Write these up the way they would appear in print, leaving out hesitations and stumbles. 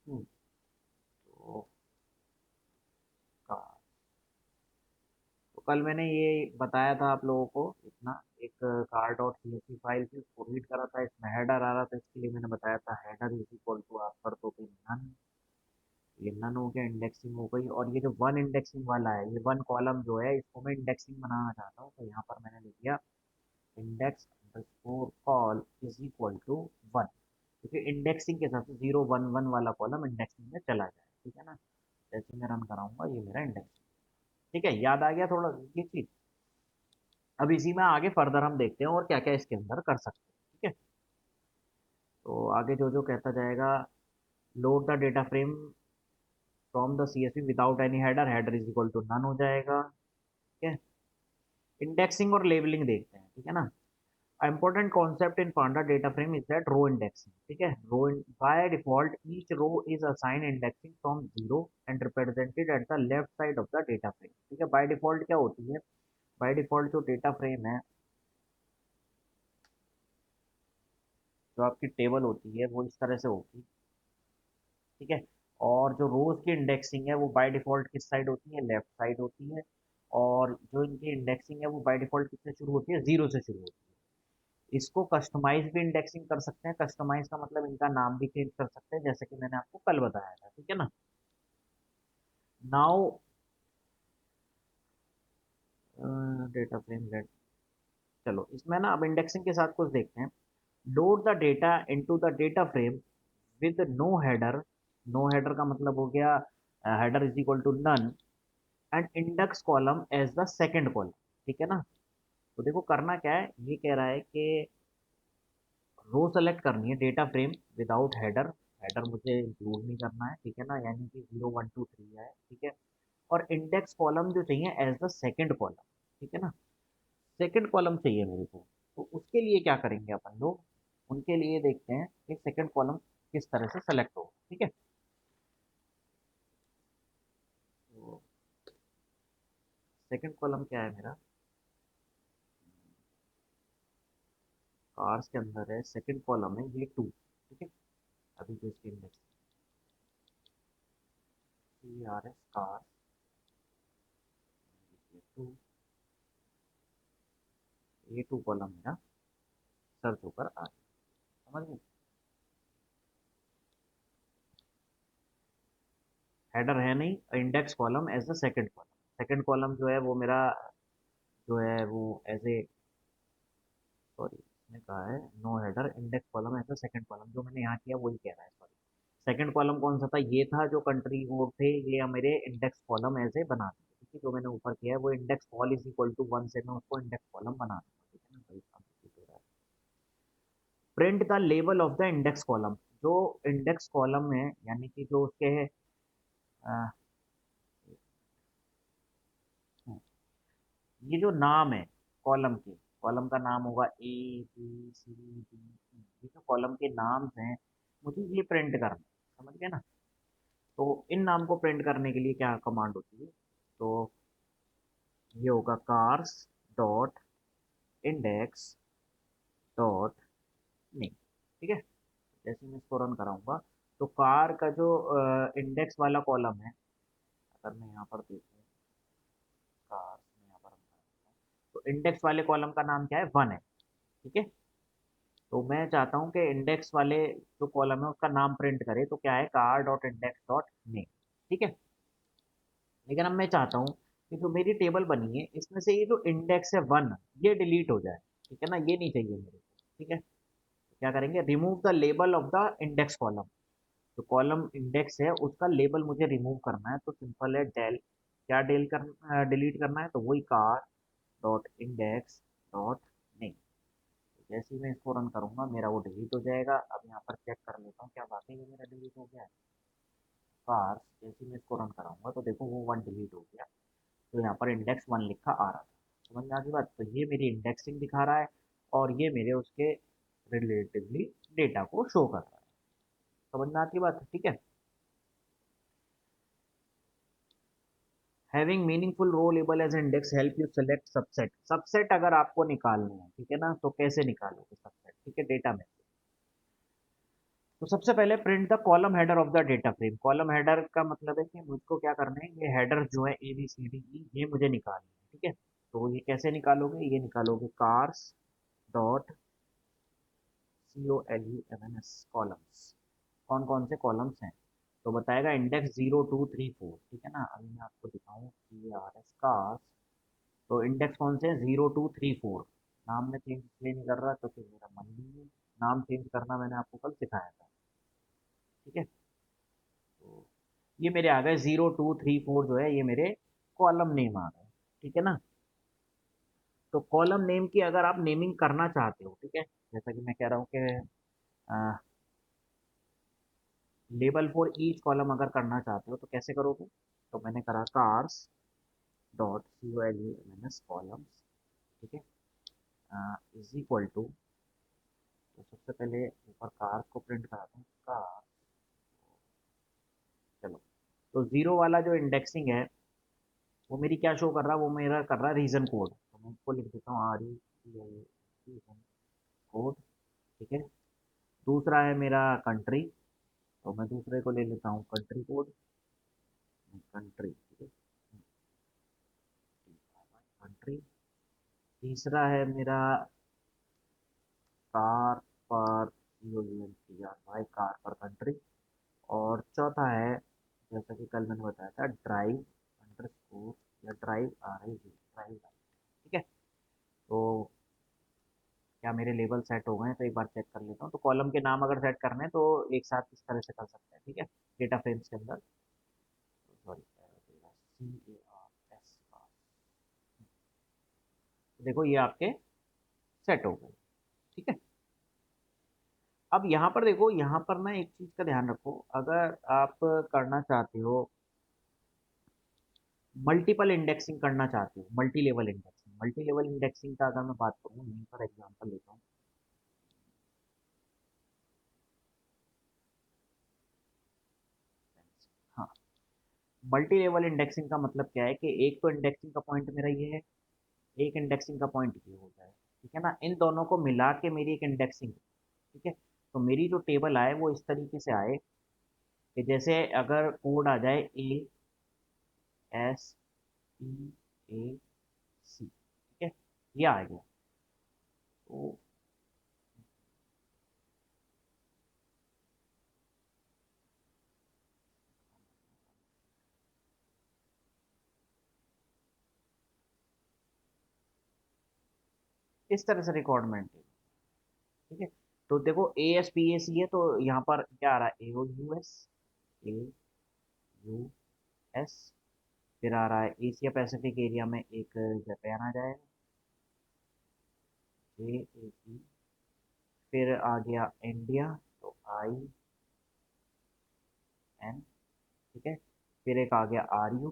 तो कार, तो कल मैंने ये बताया था आप लोगों को इतना, एक car dot C S V file थी, उसको रीड करा था, इसमें हेडर आ रहा था, इसके लिए मैंने बताया था हेडर इज इक्वल टू आप कर दो नन। ये नन हो गया, इंडेक्सिंग हो गई। और ये जो वन इंडेक्सिंग वाला है, ये वन कॉलम जो है, इसको मैं इंडेक्सिंग बनाना चाहता हूँ, तो यहाँ पर मैंने लिख दिया index underscore call is equal to one, क्योंकि इंडेक्सिंग के हिसाब से 0 1 1 वाला कॉलम इंडेक्सिंग में चला जाए, ठीक है ना। जैसे मैं रन कराऊंगा, ये मेरा इंडेक्स, ठीक है, याद आ गया थोड़ा ये चीज। अब इसी में आगे फर्दर हम देखते हैं और क्या क्या इसके अंदर कर सकते हैं, ठीक है। तो आगे जो जो कहता जाएगा, load the data frame from the CSV without any header, header is equal to none हो जाएगा, ठीक है। इंडेक्सिंग और लेबलिंग देखते हैं, ठीक है ना। Important concept in Panda data frame is that row indexing, ठीक है। by default each row is assigned indexing from 0 and represented at the left side of the data frame, ठीक है। by default क्या होती है, by default जो data frame है, जो आपकी टेबल होती है वो इस तरह से होगी, ठीक है। और जो रोज की इंडेक्सिंग है वो बाय डिफॉल्ट किस साइड होती है, लेफ्ट साइड होती है। और जो इनकी इंडेक्सिंग है वो बाय डिफॉल्ट किससे शुरू होती है, जीरो से शुरू होती है। इसको कस्टमाइज भी इंडेक्सिंग कर सकते हैं, कस्टमाइज का मतलब इनका नाम भी चेंज कर सकते हैं, जैसे कि मैंने आपको कल बताया था, ठीक है ना। नाउ डेटा फ्रेम लेट, चलो इसमें ना अब इंडेक्सिंग के साथ कुछ देखते हैं। Load the data into the data frame with no header, no header का मतलब हो गया header is equal to none, and index column as the second column, ठीक है ना। तो देखो करना क्या है, ये कह रहा है कि रो सेलेक्ट करनी है data frame without header, header मुझे इंक्लूड नहीं करना है, ठीक है ना, यानी कि 0 1 2 3 है, ठीक है। और इंडेक्स कॉलम जो चाहिए एज द सेकंड कॉलम, ठीक है ना, सेकंड कॉलम चाहिए मेरे को। तो उसके लिए क्या करेंगे अपन लोग, उनके लिए देखते हैं कि सेकंड कॉलम किस तरह से सेलेक्ट होगा, ठीक है। तो सेकंड कॉलम क्या है मेरा, कार्स के अंदर है, सेकंड कॉलम है ये 2, ठीक है। अभी जो इसके index C R S car, ये टू, ये 2 कॉलम मेरा सर्च होकर आ गया, समझ गए। हेडर है नहीं, index column as the second column, second column जो है वो मेरा जो है वो एज ए, सॉरी इसने कहा है no header index column as the second column, जो मैंने यहाँ किया वही कह रहा है, सॉरी। सेकंड कॉलम कौन सा था, ये था जो कंट्री कोड थे, ये मेरे इंडेक्स कॉलम एज ए बना दिए, ठीक है। जो मैंने ऊपर किया है वो index col is equal to 1 से मैं उसको इंडेक्स कॉलम बना दूंगा, ठीक है ना, तो इसका मतलब हो रहा है print the level of the index column, जो इंडेक्स कॉलम है यानी कि जो उसके है ये जो नाम है कॉलम के, कॉलम का नाम होगा A B C D E, ये जो कॉलम के नाम्स हैं मुझे ये प्रिंट करना है, समझ गए ना। तो इन नाम को प्रिंट करने के लिए क्या कमांड होती है, तो ये होगा cars dot index dot name, ठीक है। जैसे मैं इसको रन कराऊंगा, तो कार का जो इंडेक्स वाला कॉलम है, अगर मैं यहाँ पर देखूँ, कार में यहाँ पर run कराऊंगा, तो इंडेक्स वाले कॉलम का नाम क्या है, 1 है, ठीक है। तो मैं चाहता हूँ कि इंडेक्स वाले जो कॉलम है उसका नाम प्रिंट करे, तो क्या है, car dot index dot name, ठीक है। लेकिन अब मैं चाहता हूँ कि जो मेरी टेबल बनी है इसमें से ये जो इंडेक्स है 1, ये डिलीट हो जाए, ठीक है ना, ये नहीं चाहिए मेरे को, ठीक है। तो क्या करेंगे, remove the label of the index column, जो कॉलम इंडेक्स है उसका लेबल मुझे रिमूव करना है, तो सिंपल है डेल, क्या डेल कर डिलीट करना है, तो वही car dot index dot name. जैसे ही मैं इसको रन करूंगा मेरा वो डिलीट हो जाएगा। अब यहाँ पर चेक कर लेता हूँ क्या वाकई में मेरा डिलीट हो गया है, कार, जैसे ही मैं इसको रन कराऊंगा तो देखो वो 1 डिलीट हो गया, तो यहाँ पर इंडेक्स 1 लिखा आ रहा था, समझ में आ गई बात। तो ये मेरी इंडेक्सिंग दिखा रहा है और ये मेरे उसके रिलेटिवली डेटा को शो कर रहा है, समझ में आती बात, ठीक है। Having meaningful row label as index help you select subset, subset अगर आपको निकालने हैं, ठीक है ना, तो कैसे निकालोगे सबसेट, ठीक है, डेटा में तो सबसे पहले print the column header of the data frame. Column header का मतलब है कि मुझको क्या करना है, ये हेडर जो है A B C D E ये मुझे निकालना है, ठीक है। तो ये कैसे निकालोगे, ये निकालोगे कार्स डॉट COLUMNS कॉलम्स। कौन कौन से कॉलम्स हैं, तो बताएगा इंडेक्स 0 2 3 4, ठीक है ना। अभी मैं आपको दिखाऊँ CRS कार्स, तो इंडेक्स कौन से हैं, 0 2 3 4। नाम में चेंज इसलिए नहीं कर रहा क्योंकि मेरा मन नहीं है, नाम चेंज करना मैंने आपको कल सिखाया था, ठीक है। तो ये मेरे आ गए 0 2 3 4, जो है ये मेरे कॉलम नेम आ गए, ठीक है ना। तो कॉलम नेम की अगर आप नेमिंग करना चाहते हो, ठीक है, जैसा कि मैं कह रहा हूँ कि लेबल फॉर ईच कॉलम अगर करना चाहते हो तो कैसे करोगे, तो मैंने करा कार्स डॉट COLUMNS कॉलम्स, ठीक है, इज इक्वल टू, तो सबसे पहले ऊपर कार्स को प्रिंट कराता हूँ कार। चलो, तो जीरो वाला जो इंडेक्सिंग है वो मेरी क्या शो कर रहा है, वो मेरा कर रहा है रीजन कोड, तो मैं इसको लिख देता हूँ रीजन कोड, ठीक है। दूसरा है मेरा कंट्री, तो मैं दूसरे को ले लेता हूँ कंट्री कोड, कंट्री, ठीक है, कंट्री। तीसरा है मेरा कार पर भाई कार पर कंट्री। और चौथा है, जैसा कि कल मैंने बताया था, ड्राइव अंडर स्कोर या ड्राइव ड्राइव, ठीक है। तो क्या मेरे लेवल सेट हो गए हैं, तो एक बार चेक कर लेता हूँ। तो कॉलम के नाम अगर सेट करने हैं तो एक साथ इस तरह से कर सकते हैं, ठीक है, डेटा फ्रेम्स के अंदर। सॉरी, CARS, देखो ये आपके सेट हो गए, ठीक है। अब यहाँ पर देखो, यहाँ पर ना एक चीज का ध्यान रखो, अगर आप करना चाहते हो मल्टीपल इंडेक्सिंग करना चाहते हो, मल्टी लेवल इंडेक्सिंग का अगर मैं बात करूँ, यहीं पर एग्जांपल लेता हूँ। हाँ, मल्टी लेवल इंडेक्सिंग का मतलब क्या है कि एक तो इंडेक्सिंग का पॉइंट मेरा ये है, एक इंडेक्सिंग का पॉइंट ये होता है, ठीक है ना। इन दोनों को मिला के मेरी एक इंडेक्सिंग, ठीक है। तो मेरी जो टेबल आए वो इस तरीके से आए कि जैसे अगर कोड आ जाए ASPAC, ठीक है, ये आ गया। तो इस तरह से रिकॉर्ड मेंटेन, ठीक है। तो देखो ASPAC है, तो यहाँ पर क्या आ रहा है, AUS, फिर आ रहा है एशिया पैसिफिक एरिया में एक जापान आ जाएगा, JAP, फिर आ गया इंडिया, तो IN, ठीक है। फिर एक आ गया RU,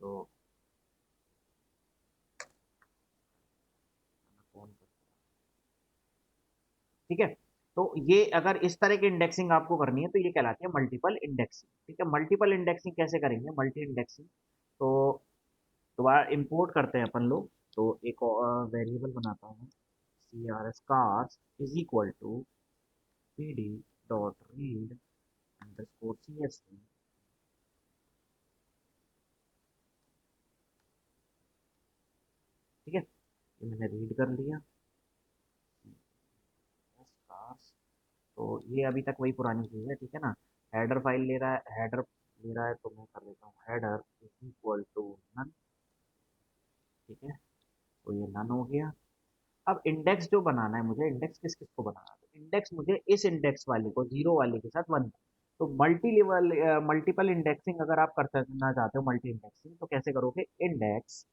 तो ठीक है। तो ये अगर इस तरह की इंडेक्सिंग आपको करनी है तो ये कहलाती है मल्टीपल इंडेक्सिंग, ठीक है। मल्टीपल इंडेक्सिंग कैसे करेंगे, मल्टी इंडेक्सिंग, तो दोबारा इंपोर्ट करते हैं अपन लोग। तो एक वेरिएबल बनाता हूँ, CRS cars is equal to PD dot read underscore CSV, ठीक है। ये मैंने रीड कर लिया कार्स, तो ये अभी तक वही पुरानी चीज़ है, ठीक है ना। हेडर फाइल ले रहा है, हेडर ले रहा है, तो मैं कर देता हूँ header is equal to none, ठीक है। तो ये नन हो गया। अब इंडेक्स जो बनाना है मुझे, इंडेक्स किस किस को बनाना है, तो इंडेक्स मुझे इस इंडेक्स वाले को जीरो वाले के साथ वन, तो मल्टी लेवल मल्टीपल इंडेक्सिंग अगर आप करना चाहते हो, मल्टी इंडेक्सिंग, तो कैसे करोगे, index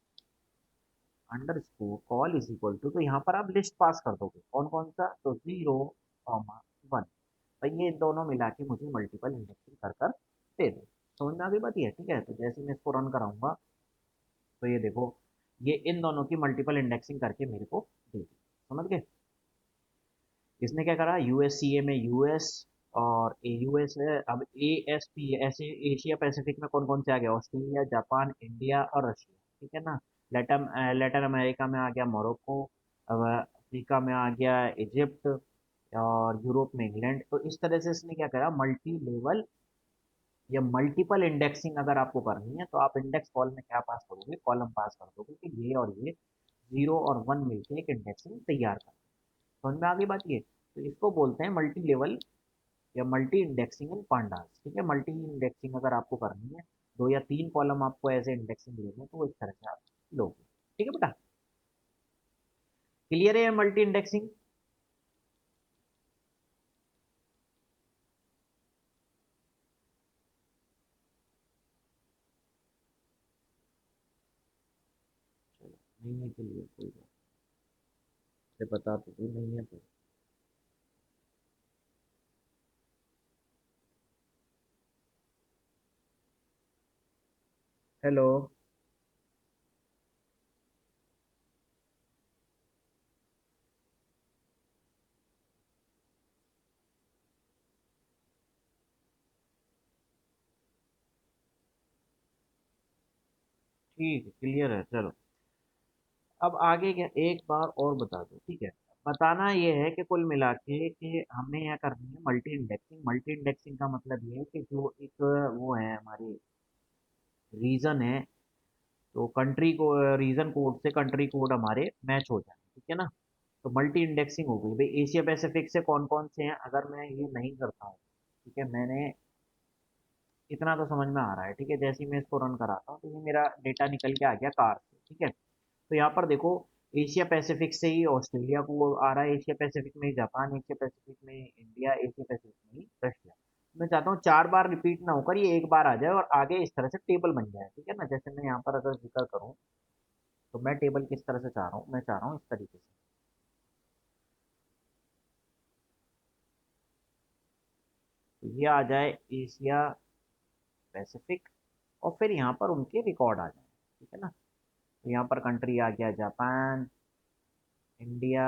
underscore col is equal to, तो यहाँ पर आप लिस्ट पास कर दोगे कौन कौन सा, तो 0 1, तो ये दोनों मिला के मुझे मल्टीपल इंडेक्सिंग कर कर दे दो। समझ में आ गई बात, ये ठीक है। तो जैसे मैं इसको रन कराऊंगा, तो ये देखो, ये इन दोनों की मल्टीपल इंडेक्सिंग करके मेरे को दे दी। समझ गए, इसने क्या करा, यूएससीए में यूएस और AUS है। अब ASP ऐसे एशिया पैसिफिक में कौन कौन से आ गया, ऑस्ट्रेलिया, जापान, इंडिया और रशिया, ठीक है ना। लेटिन अमेरिका में आ गया मोरक्को, अब अफ्रीका में आ गया इजिप्ट, और यूरोप में इंग्लैंड। तो इस तरह से इसने क्या करा, मल्टी लेवल या मल्टीपल इंडेक्सिंग अगर आपको करनी है तो आप इंडेक्स कॉल में क्या पास करोगे, कॉलम पास कर दोगे कि ये और ये 0 और 1 मिलकर एक इंडेक्सिंग तैयार कर। समझ में आ गई बात ये। तो इसको बोलते हैं मल्टी लेवल या मल्टी इंडेक्सिंग इन पांडास। ठीक है, मल्टी इंडेक्सिंग अगर आपको करनी है, 2 या 3 कॉलम आपको एज ए इंडेक्सिंग लेने तो इस तरह से आप लोगे। ठीक है बेटा, क्लियर है मल्टी इंडेक्सिंग। चलो, नहीं है क्लियर कोई बात नहीं, बता तो दो, नहीं है तो। हेलो। ठीक है, क्लियर है, चलो। अब आगे क्या, एक बार और बता दो। ठीक है, बताना ये है कि कुल मिला के कि हमने यहाँ करनी है मल्टी इंडेक्सिंग। मल्टी इंडेक्सिंग का मतलब ये है कि जो एक वो है हमारी रीजन है, तो कंट्री को रीजन कोड से कंट्री कोड हमारे मैच हो जाए। ठीक है ना, तो मल्टी इंडेक्सिंग हो गई भाई। एशिया पैसिफिक से कौन कौन से हैं, अगर मैं ये नहीं करता हूँ, ठीक है, मैंने इतना तो समझ में आ रहा है। ठीक है, जैसे ही मैं इसको रन कराता हूँ तो ये मेरा डेटा निकल के आ गया कार से। ठीक है, तो यहाँ पर देखो, एशिया पैसिफिक से ही ऑस्ट्रेलिया को वो आ रहा है, एशिया पैसिफिक में ही जापान, एशिया पैसिफिक में ही इंडिया, एशिया पैसिफिक में ही रशिया। मैं चाहता हूँ 4 बार रिपीट ना होकर ये एक बार आ जाए और आगे इस तरह से टेबल बन जाए। ठीक है ना, जैसे मैं यहाँ पर अगर जिक्र करूँ तो मैं टेबल किस तरह से चाह रहा हूँ, मैं चाह रहा हूँ इस तरीके से। तो ये आ जाए एशिया पैसिफिक और फिर यहाँ पर उनके रिकॉर्ड आ जाए। ठीक है ना, तो यहाँ पर कंट्री आ गया जापान, इंडिया,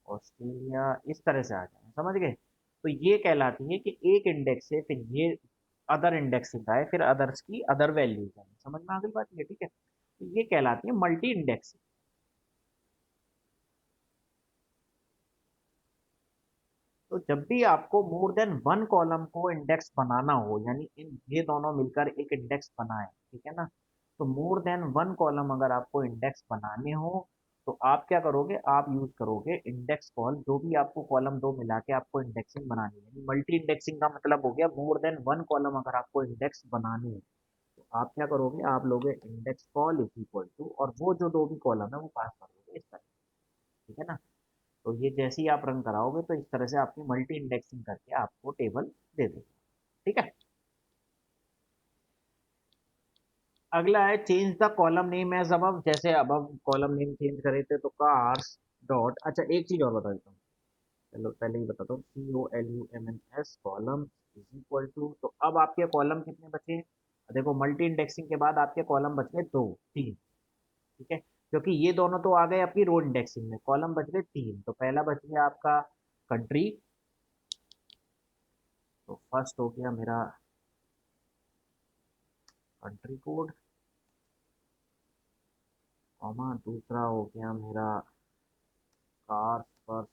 ऑस्ट्रेलिया, इस तरह से आ जाए। समझ गए, तो ये कहलाती है कि एक इंडेक्स से फिर ये अदर इंडेक्सिंग आए, फिर अदर्स की अदर वैल्यूज आए। समझ में आ गई बात ये। ठीक है, तो ये कहलाती है मल्टी इंडेक्सिंग। तो जब भी आपको मोर देन 1 कॉलम को इंडेक्स बनाना हो, यानी इन ये दोनों मिलकर एक इंडेक्स बनाए, ठीक है ना, तो मोर देन 1 कॉलम अगर आपको इंडेक्स बनाने हो तो आप क्या करोगे, आप यूज करोगे इंडेक्स कॉल। जो भी आपको कॉलम दो मिला के आपको इंडेक्सिंग बनानी है, मल्टी इंडेक्सिंग का मतलब हो गया मोर देन 1 कॉलम अगर आपको इंडेक्स बनानी है तो आप क्या करोगे, आप लोगे index col is equal to, और वो जो दो भी कॉलम है वो पास करोगे इस तरह। ठीक है ना, तो ये जैसे ही आप रन कराओगे तो इस तरह से आपकी मल्टी इंडेक्सिंग करके आपको टेबल दे देगा। ठीक है, अगला है change the column name as above. जैसे अबव कॉलम नेम चेंज करे थे तो कार्स डॉट, अच्छा एक चीज और बता देता हूँ, चलो पहले ही बताता हूँ, COLUMNS column is equal to. तो अब आपके कॉलम कितने बचे, देखो मल्टी इंडेक्सिंग के बाद आपके कॉलम बच गए दो, तीन। ठीक है, क्योंकि ये दोनों तो आ गए आपकी रो इंडेक्सिंग में, कॉलम बच गए तीन। तो पहला बच गया आपका कंट्री, तो फर्स्ट हो गया मेरा कंट्री कोड, कॉमा दूसरा हो गया मेरा कार्स पर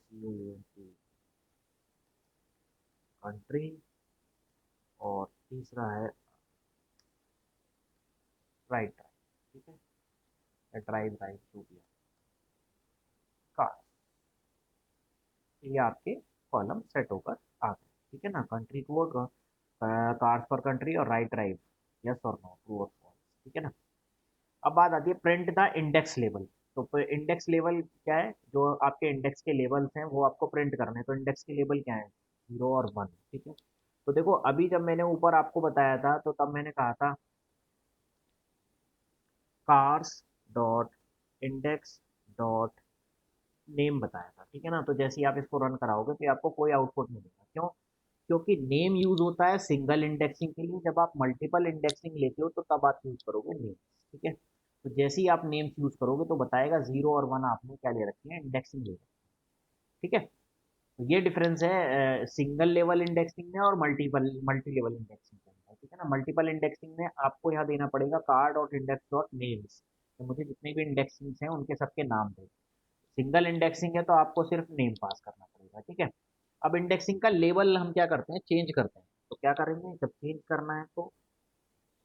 कंट्री, और तीसरा है राइट ड्राइव। ठीक है, या ड्राइव राइट जो भी है, कार। ये आपके कॉलम सेट होकर आ गए। ठीक है ना, कंट्री कोड, कार्स पर कंट्री और राइट ड्राइव, यस और नो, ट्रू और फॉल्स। ठीक है ना, अब बात आती है प्रिंट द इंडेक्स लेवल। तो इंडेक्स लेवल क्या है, जो आपके इंडेक्स के लेवल्स हैं वो आपको प्रिंट करने हैं। तो इंडेक्स के लेवल क्या है, 0 और 1। ठीक है, तो देखो अभी जब मैंने ऊपर आपको बताया था तो तब मैंने कहा था cars dot index dot name बताया था। ठीक है ना, तो जैसे ही आप इसको रन कराओगे तो ये आपको कोई आउटपुट नहीं देगा। क्यों, क्योंकि नेम यूज होता है सिंगल इंडेक्सिंग के लिए, जब आप मल्टीपल इंडेक्सिंग लेते हो तो तब आप यूज करोगे नेम। ठीक है, तो जैसे ही आप नेम्स यूज करोगे तो बताएगा 0 और 1 आपने क्या ले रखी है, इंडेक्सिंग ले रखी है। ठीक है, तो ये डिफरेंस है सिंगल लेवल इंडेक्सिंग में और मल्टी लेवल इंडेक्सिंग के अंदर। ठीक है ना, मल्टीपल इंडेक्सिंग में आपको यहाँ देना पड़ेगा car dot index dot names, तो मुझे जितने भी इंडेक्सिंग्स हैं उनके सबके नाम दे। सिंगल इंडेक्सिंग है तो आपको सिर्फ नेम पास करना पड़ेगा। ठीक है, अब इंडेक्सिंग का लेबल हम क्या करते हैं, चेंज करते हैं। तो क्या करेंगे, जब चेंज करना है तो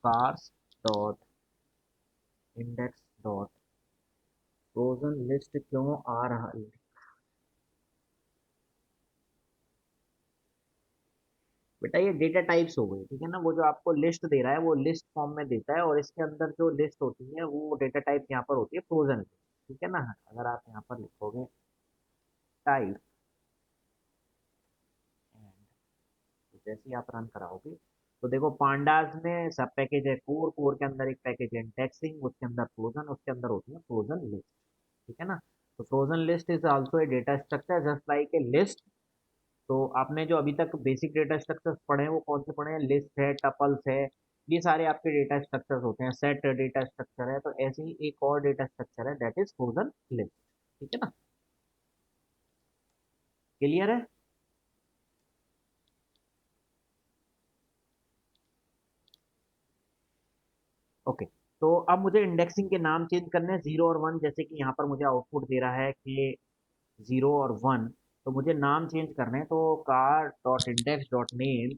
cars dot index dot frozen list क्यों आ रहा है। बेटा ये डेटा टाइप्स हो गई, ठीक है ना, वो जो आपको लिस्ट दे रहा है वो लिस्ट फॉर्म में देता है, और इसके अंदर जो लिस्ट होती है वो डेटा टाइप यहाँ पर होती है फ्रोजन लिस्ट, ठीक है ना। अगर आप यहाँ पर लिखोगे टाइप एंड, तो जैसे ही आप रन कराओगे तो देखो पांडास में सब पैकेज है, कोर कोर के अंदर एक पैकेज है इंडेक्सिंग, उसके अंदर फ्रोजन, उसके अंदर होती है फ्रोजन लिस्ट, ठीक है ना। तो frozen list is also a data structure just like a list. तो आपने जो अभी तक बेसिक डेटा स्ट्रक्चर्स पढ़े हैं वो कौन से पढ़े हैं, लिस्ट है, टपल्स है, ये सारे आपके डेटा स्ट्रक्चर्स होते हैं, सेट डेटा स्ट्रक्चर है। तो ऐसे ही एक और डेटा स्ट्रक्चर है दैट इज फ्रोजन लिस्ट, ठीक है ना। क्लियर है। ओके। तो अब मुझे इंडेक्सिंग के नाम चेंज करने हैं, 0 और 1, जैसे कि यहाँ पर मुझे आउटपुट दे रहा है कि 0 और 1। तो मुझे नाम चेंज करने हैं, तो car dot index dot name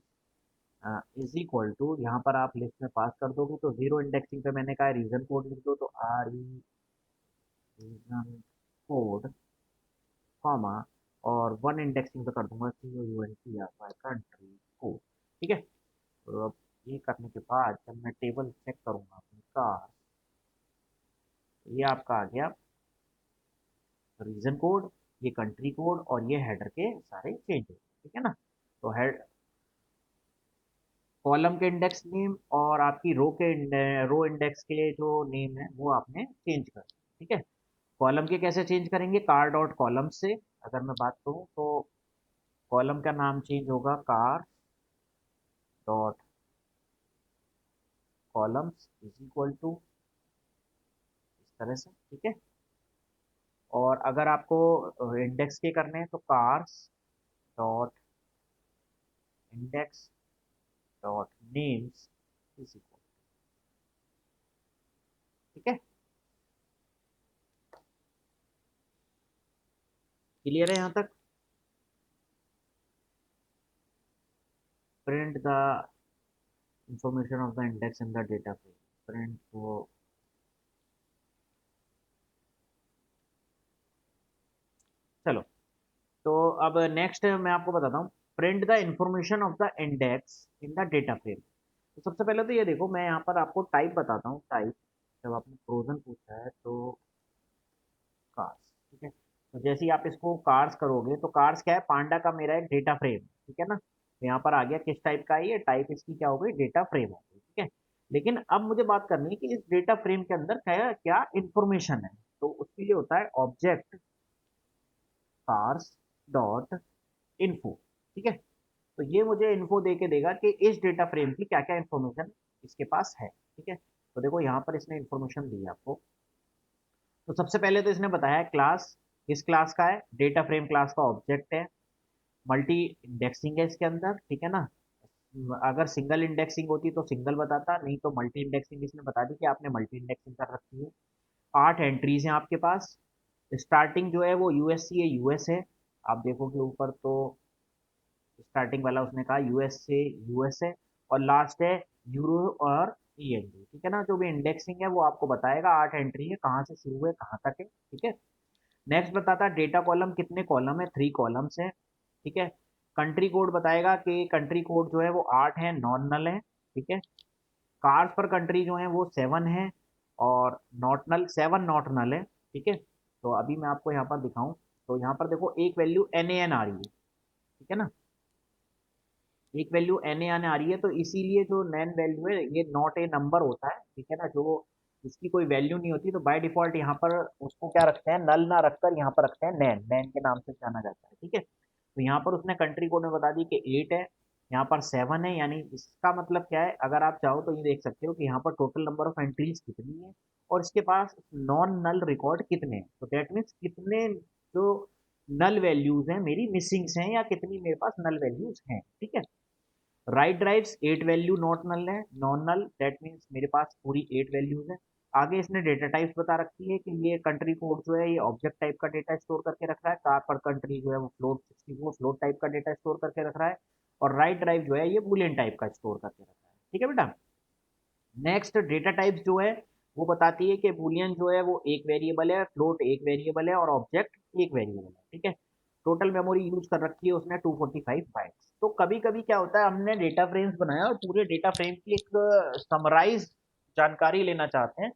is equal to, यहाँ पर आप लिस्ट में पास कर दोगे, तो 0 इंडेक्सिंग पे मैंने कहा रीजन कोड लिख दो, तो RE रीजन कोड, कॉमा, और 1 इंडेक्सिंग पे कर दूंगा COUNTRY कंट्री कोड, ठीक है। तो अब ये करने के बाद जब मैं टेबल चेक करूंगा अपनी कार, तो ये आपका आ गया रीजन कोड, ये कंट्री कोड, और ये हेडर के सारे चेंजेस, ठीक है ना। तो हेड कॉलम के इंडेक्स नेम और आपकी रो इंडेक्स के जो नेम है वो आपने चेंज कर, ठीक है। कॉलम के कैसे चेंज करेंगे, कार डॉट कॉलम से अगर मैं बात करूँ तो कॉलम का नाम चेंज होगा car dot columns is equal to, इस तरह से, ठीक है। और अगर आपको इंडेक्स के करने हैं तो cars dot index dot names is equal, ठीक है। क्लियर है यहाँ तक। Print the information of the index in the data frame, print वो, चलो। तो अब नेक्स्ट मैं आपको बताता हूँ, print the information of the index in the data frame. तो सबसे पहले तो ये देखो, मैं यहाँ पर आपको टाइप बताता हूँ, टाइप जब आपने फ्रोजन पूछा है तो कार्स, ठीक है। तो जैसे ही आप इसको कार्स करोगे तो कार्स क्या है, पांडा का मेरा एक डेटा फ्रेम, ठीक है ना। तो यहाँ पर आ गया किस टाइप का है ये, टाइप इसकी क्या हो गई, डेटा फ्रेम हो गई, ठीक है। लेकिन अब मुझे बात करनी है कि इस डेटा फ्रेम के अंदर क्या क्या इंफॉर्मेशन है। तो उसके लिए होता है ऑब्जेक्ट कार्स डॉट इन्फो, ठीक है। तो ये मुझे इन्फो दे के देगा कि इस डेटा फ्रेम की क्या क्या इंफॉर्मेशन इसके पास है, ठीक है। तो देखो यहाँ पर इसने इंफॉर्मेशन दी है आपको। तो सबसे पहले तो इसने बताया क्लास, किस क्लास का है, डेटा फ्रेम क्लास का ऑब्जेक्ट है, मल्टी इंडेक्सिंग है इसके अंदर, ठीक है ना। अगर सिंगल इंडेक्सिंग होती तो सिंगल बताता, नहीं तो मल्टी इंडेक्सिंग इसने बता दी कि आपने मल्टी इंडेक्सिंग कर रखी है। 8 एंट्रीज हैं आपके पास, स्टार्टिंग जो है वो USC है, यूएस है। आप देखोगे ऊपर तो स्टार्टिंग वाला उसने कहा यूएस से यूएस है, और लास्ट है यूरो और END, ठीक है ना। जो भी इंडेक्सिंग है वो आपको बताएगा, 8 एंट्री है, कहाँ से शुरू है कहाँ तक है, ठीक है। नेक्स्ट बताता है डेटा कॉलम कितने कॉलम है, 3 कॉलम्स है, ठीक है। कंट्री कोड बताएगा कि कंट्री कोड जो है वो 8 है, नॉन नल है, ठीक है। कार्स पर कंट्री जो है वो 7 है, और नॉट नल, 7 नॉट नल है, ठीक है। तो अभी मैं आपको यहाँ पर दिखाऊं, तो यहाँ पर देखो एक वैल्यू NaN आ रही है, ठीक है ना। एक वैल्यू NaN आ रही है, तो इसीलिए जो नैन वैल्यू है ये नॉट ए नंबर होता है, ठीक है ना। जो इसकी कोई वैल्यू नहीं होती तो बाय डिफॉल्ट यहाँ पर उसको क्या रखते हैं, नल ना रखकर यहाँ पर रखते हैं नैन, नैन के नाम से जाना जाता है, ठीक है। तो यहाँ पर उसने कंट्री कोड में बता दी कि 8 है, यहाँ पर 7 है, यानी इसका मतलब क्या है, अगर आप चाहो तो ये देख सकते हो कि यहाँ पर टोटल नंबर ऑफ एंट्रीज कितनी है, और इसके पास नॉन नल रिकॉर्ड कितने हैं। तो दैट मीन्स कितने जो नल वैल्यूज हैं मेरी मिसिंग्स हैं, या कितनी मेरे पास नल वैल्यूज हैं, ठीक है। Right drives 8 value not null है, नॉन नल दैट मीन्स मेरे पास पूरी 8 वैल्यूज है। आगे इसने डेटा टाइप्स बता रखी है कि ये कंट्री कोड जो है ये ऑब्जेक्ट टाइप का डेटा स्टोर करके रख रहा है, कार पर कंट्री जो है वो फ्लोट 64 फ्लोट टाइप का डेटा स्टोर करके रख रहा है, और राइट ड्राइव जो है ये बूलियन टाइप का स्टोर करके रख रहा है। ठीक है बेटा। नेक्स्ट डेटा टाइप्स जो है वो बताती है कि बूलियन जो है वो एक वेरिएबल है, फ्लोट एक वेरिएबल है, और ऑब्जेक्ट एक वेरिएबल है। ठीक है। टोटल मेमोरी यूज कर रखी है उसने 245 बाइट्स। तो कभी कभी क्या होता है, हमने डेटा फ्रेम्स बनाया और पूरे डेटा फ्रेम की एक समराइज जानकारी लेना चाहते हैं,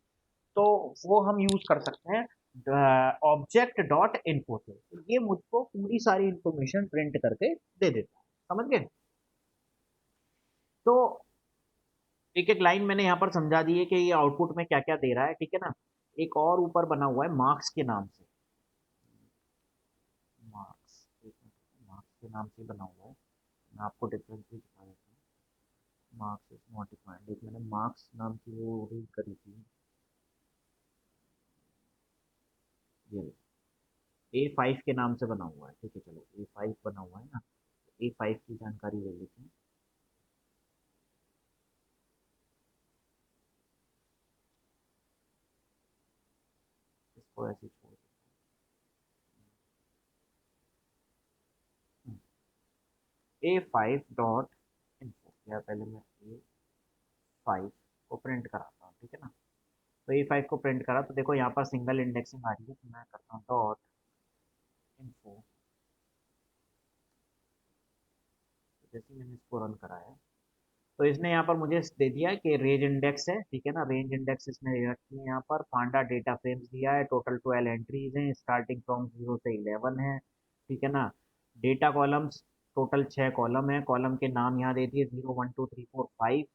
तो वो हम यूज कर सकते हैं ऑब्जेक्ट डॉट इन्फो से। तो ये मुझको पूरी सारी इंफॉर्मेशन प्रिंट करके दे देता है। समझ गए। तो एक एक लाइन मैंने यहाँ पर समझा दी है कि ये आउटपुट में क्या क्या दे रहा है। ठीक है ना। एक और ऊपर बना हुआ है मार्क्स के नाम से, मार्क्स, मार्क्स के नाम से बना हुआ है। मैं आपको डिफरेंस भी दिखा देता हूँ। मार्क्स इज नॉट डिफाइंड, एक मैंने मार्क्स नाम की वो रीड करी थी। ये A5 के नाम से बना हुआ है। ठीक है, चलो A5 बना हुआ है ना, A5 की जानकारी ले लेते हैं। इसको ऐसे छोड़ देते हैं। A5 डॉट इन्फो, या पहले मैं A5 को प्रिंट कराता हूँ। ठीक है ना। तो A5 को प्रिंट करा तो देखो यहाँ पर सिंगल इंडेक्सिंग आ रही है, तो मैं करता हूँ डॉट इन्फो। जैसे मैंने इसको रन कराया तो इसने यहाँ पर मुझे दे दिया कि रेंज इंडेक्स है। ठीक है ना। रेंज इंडेक्स इसने दे रखी है यहाँ पर। पांडा डेटा फ्रेम्स दिया है, टोटल 12 एंट्रीज हैं, स्टार्टिंग फ्रॉम 0 से 11 है। ठीक है ना। डेटा कॉलम्स टोटल 6 कॉलम है, कॉलम के नाम यहाँ दे दिए 0 1 2 3 4 5।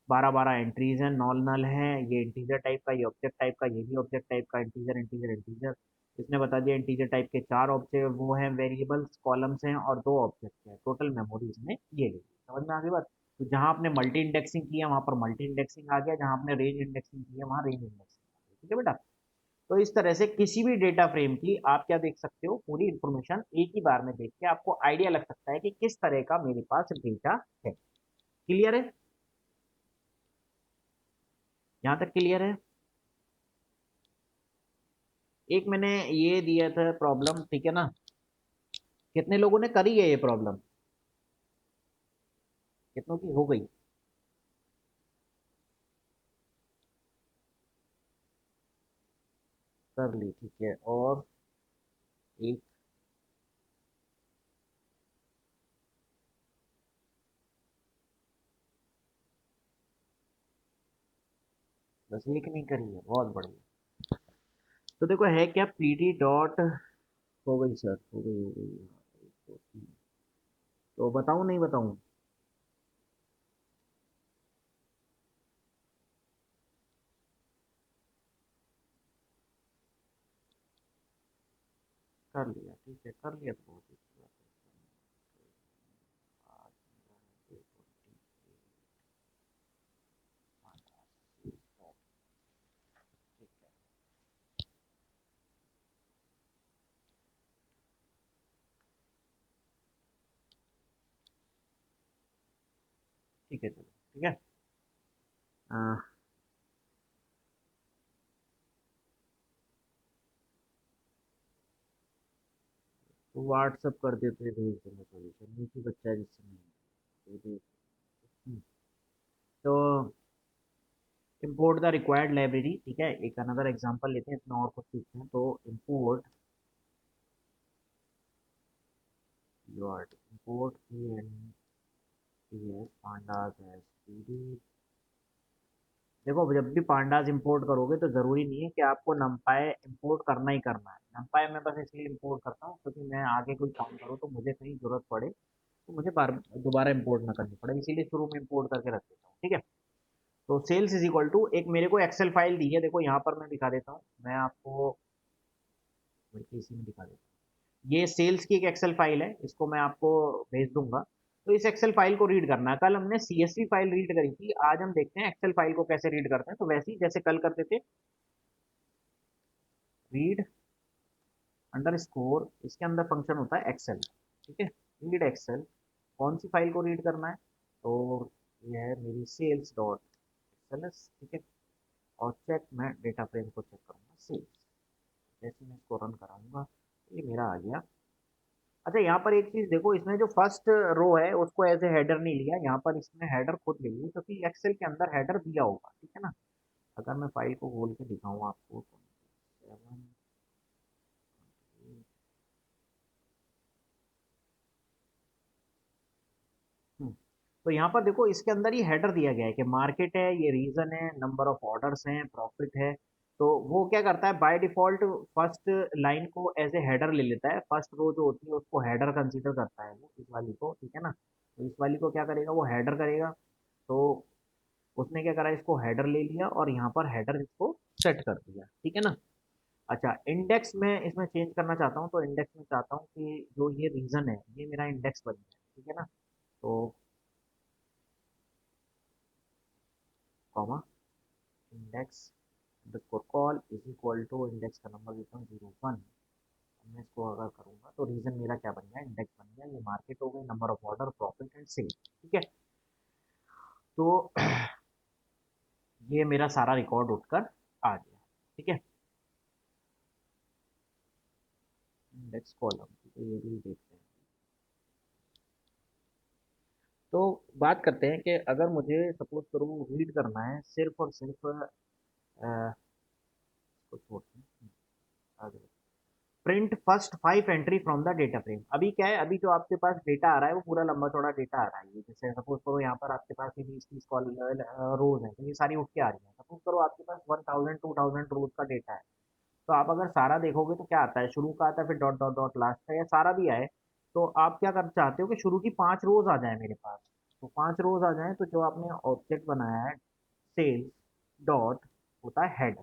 12 12 एंट्रीज हैं, नॉन नल है, ये इंटीजर टाइप का, ये ऑब्जेक्ट टाइप का, ये भी ऑब्जेक्ट टाइप का, इंटीजर इंटीजर इंटीजर। इसने बता दिया इंटीजर टाइप के 4 ऑब्जेक्ट वो हैं, वेरिएबल्स कॉलम्स हैं, और 2 ऑब्जेक्ट हैं। टोटल मेमोरी इसने ये ली। समझ में आ गई बात। तो जहां आपने मल्टी इंडेक्सिंग किया वहां पर मल्टी इंडेक्सिंग आ गया, जहां आपने रेंज इंडेक्सिंग किया वहां रेंज इंडेक्सिंग आ गई। ठीक है बेटा। तो इस तरह से किसी भी डेटा फ्रेम की आप क्या देख सकते हो, पूरी इंफॉर्मेशन एक ही बार में देख के आपको आइडिया लग सकता है कि किस तरह का मेरे पास डेटा है। क्लियर है। यहाँ तक क्लियर है। एक मैंने ये दिया था प्रॉब्लम। ठीक है ना। कितने लोगों ने करी है ये प्रॉब्लम, कितनों की हो गई। कर ली। ठीक है। और एक, बस एक नहीं करी है, बहुत बढ़िया। तो देखो है क्या, पीडी डॉट, हो गई सर, हो गई। एक, दो, तीन। तो बताऊं नहीं बताऊं। कर लिया। ठीक है, कर लिया तो बहुत अच्छी बात है। आज मेरा है 28, ठीक है। ठीक है चलो। ठीक है। तो व्हाट्सअप कर दे तो ये भेज देंगे सोल्यूशन, नीचे बच्चा है जिससे नहीं ये भेज। हम्म, तो import द रिक्वायर्ड लाइब्रेरी। ठीक है, एक अनदर एग्जांपल लेते हैं, इसमें और कुछ सीखते हैं। तो import your import pandas as pd। देखो जब भी पांडास इंपोर्ट करोगे तो जरूरी नहीं है कि आपको नमपाई इंपोर्ट करना ही करना है। नमपाई मैं बस इसलिए इंपोर्ट करता हूँ क्योंकि मैं आगे कोई काम करूँ तो मुझे कहीं जरूरत पड़े तो मुझे बार दोबारा इंपोर्ट ना करनी पड़े, इसीलिए शुरू में इंपोर्ट करके रख देता हूँ। ठीक है। तो सेल्स इज इक्वल टू, एक मेरे को एक्सेल फाइल दी है, देखो यहाँ पर मैं दिखा देता हूँ, मैं आपको बल्कि इसी में दिखा देता हूँ। ये सेल्स की एक एक्सेल फाइल है, इसको मैं आपको भेज दूंगा। तो इस एक्सेल फाइल को रीड करना है। कल हमने सीएसवी फाइल रीड करी थी, आज हम देखते हैं एक्सेल फाइल को कैसे रीड करते हैं। तो वैसे ही जैसे कल करते थे, रीड अंडर स्कोर, इसके अंदर फंक्शन होता है एक्सेल। ठीक है। रीड एक्सेल, कौन सी फाइल को रीड करना है, तो ये है मेरी सेल्स डॉट एक्सएलएस। ठीक है। और चेक मैं डेटा फ्रेम को चेक करूँगा सेल्स। जैसे मैं इसको रन कराऊंगा ये मेरा आ गया। अच्छा यहाँ पर एक चीज़ देखो, इसमें जो फर्स्ट रो है उसको एज ए हेडर नहीं लिया, यहाँ पर इसमें हेडर खुद ले लिया क्योंकि एक्सेल के अंदर हेडर दिया होगा, ठीक है ना। अगर मैं फाइल को खोल के दिखाऊँ आपको तो 7, तो यहाँ पर देखो इसके अंदर ही हेडर दिया गया है कि मार्केट है, ये रीजन है, नंबर ऑफ ऑर्डर्स हैं, प्रॉफिट है। तो वो क्या करता है बाय डिफॉल्ट फर्स्ट लाइन को एज ए हेडर ले लेता है, फर्स्ट रो जो होती है उसको हेडर कंसीडर करता है वो, इस वाली को, ठीक है ना। तो इस वाली को क्या करेगा वो हेडर करेगा। तो उसने क्या करा, इसको हेडर ले लिया और यहाँ पर हेडर इसको सेट कर दिया, ठीक है ना। अच्छा इंडेक्स में इसमें चेंज करना चाहता हूँ, तो इंडेक्स में चाहता हूँ कि जो ये रीजन है ये मेरा इंडेक्स बन जाए, ठीक है ना। तो comma index underscore call is equal to index का नंबर देता हूँ 01। मैं इसको अगर करूँगा तो रीजन मेरा क्या बन गया, इंडेक्स बन गया। ये मार्केट हो गई, number of order, profit and sale, ठीक है। तो ये मेरा सारा रिकॉर्ड उठकर आ गया, ठीक है। इंडेक्स कॉलम, तो ये भी देखते हैं। तो बात करते हैं कि अगर मुझे सपोज करूँ रीड करना है सिर्फ और सिर्फ इसको छोड़ते हैं आगे, print first 5 entry from the data frame. अभी क्या है, अभी जो आपके पास डेटा आ रहा है वो पूरा लंबा चौड़ा डेटा आ रहा है। ये जैसे सपोज करो यहाँ पर आपके पास ये 20-30 कॉल रोज है, तो ये सारी उठ के आ रही है। सपोज करो आपके पास 1000-2000 रोज का डेटा है। तो आप अगर सारा देखोगे तो क्या आता है, शुरू का आता है, फिर डॉट डॉट डॉट लास्ट का, या सारा भी आए। तो आप क्या कर चाहते हो कि शुरू की 5 रोज आ जाए मेरे पास। तो 5 रोज आ जाए तो जो आपने ऑब्जेक्ट बनाया है सेल्स डॉट होता है हेड।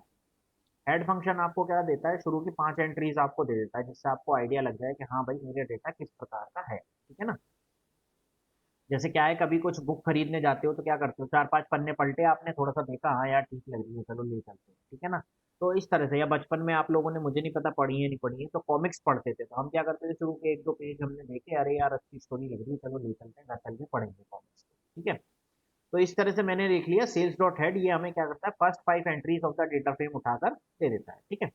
हेड फंक्शन आपको क्या देता है, शुरू की 5 एंट्रीज आपको दे देता है, जिससे आपको आइडिया लग जाए कि हाँ भाई मेरा डेटा किस प्रकार का है, ठीक है ना। जैसे क्या है, कभी कुछ बुक खरीदने जाते हो तो क्या करते हो, 4-5 पन्ने पलटे आपने, थोड़ा सा देखा, हाँ यार ठीक लग रही है, चलो ले चलते हैं, ठीक है ना। तो इस तरह से, या बचपन में आप लोगों ने, मुझे नहीं पता पढ़ी है नहीं पढ़ी है, तो कॉमिक्स पढ़ते थे, तो हम क्या करते थे, शुरू के 1-2 पेज हमने देखे, अरे यार अच्छी स्टोरी लग रही है, चलो ले चलते हैं, घर चल के पढ़ेंगे कॉमिक्स, ठीक है। तो इस तरह से मैंने देख लिया सेल्स डॉट हेड, ये हमें क्या करता है, first 5 entries of the data frame उठाकर दे देता है, ठीक है।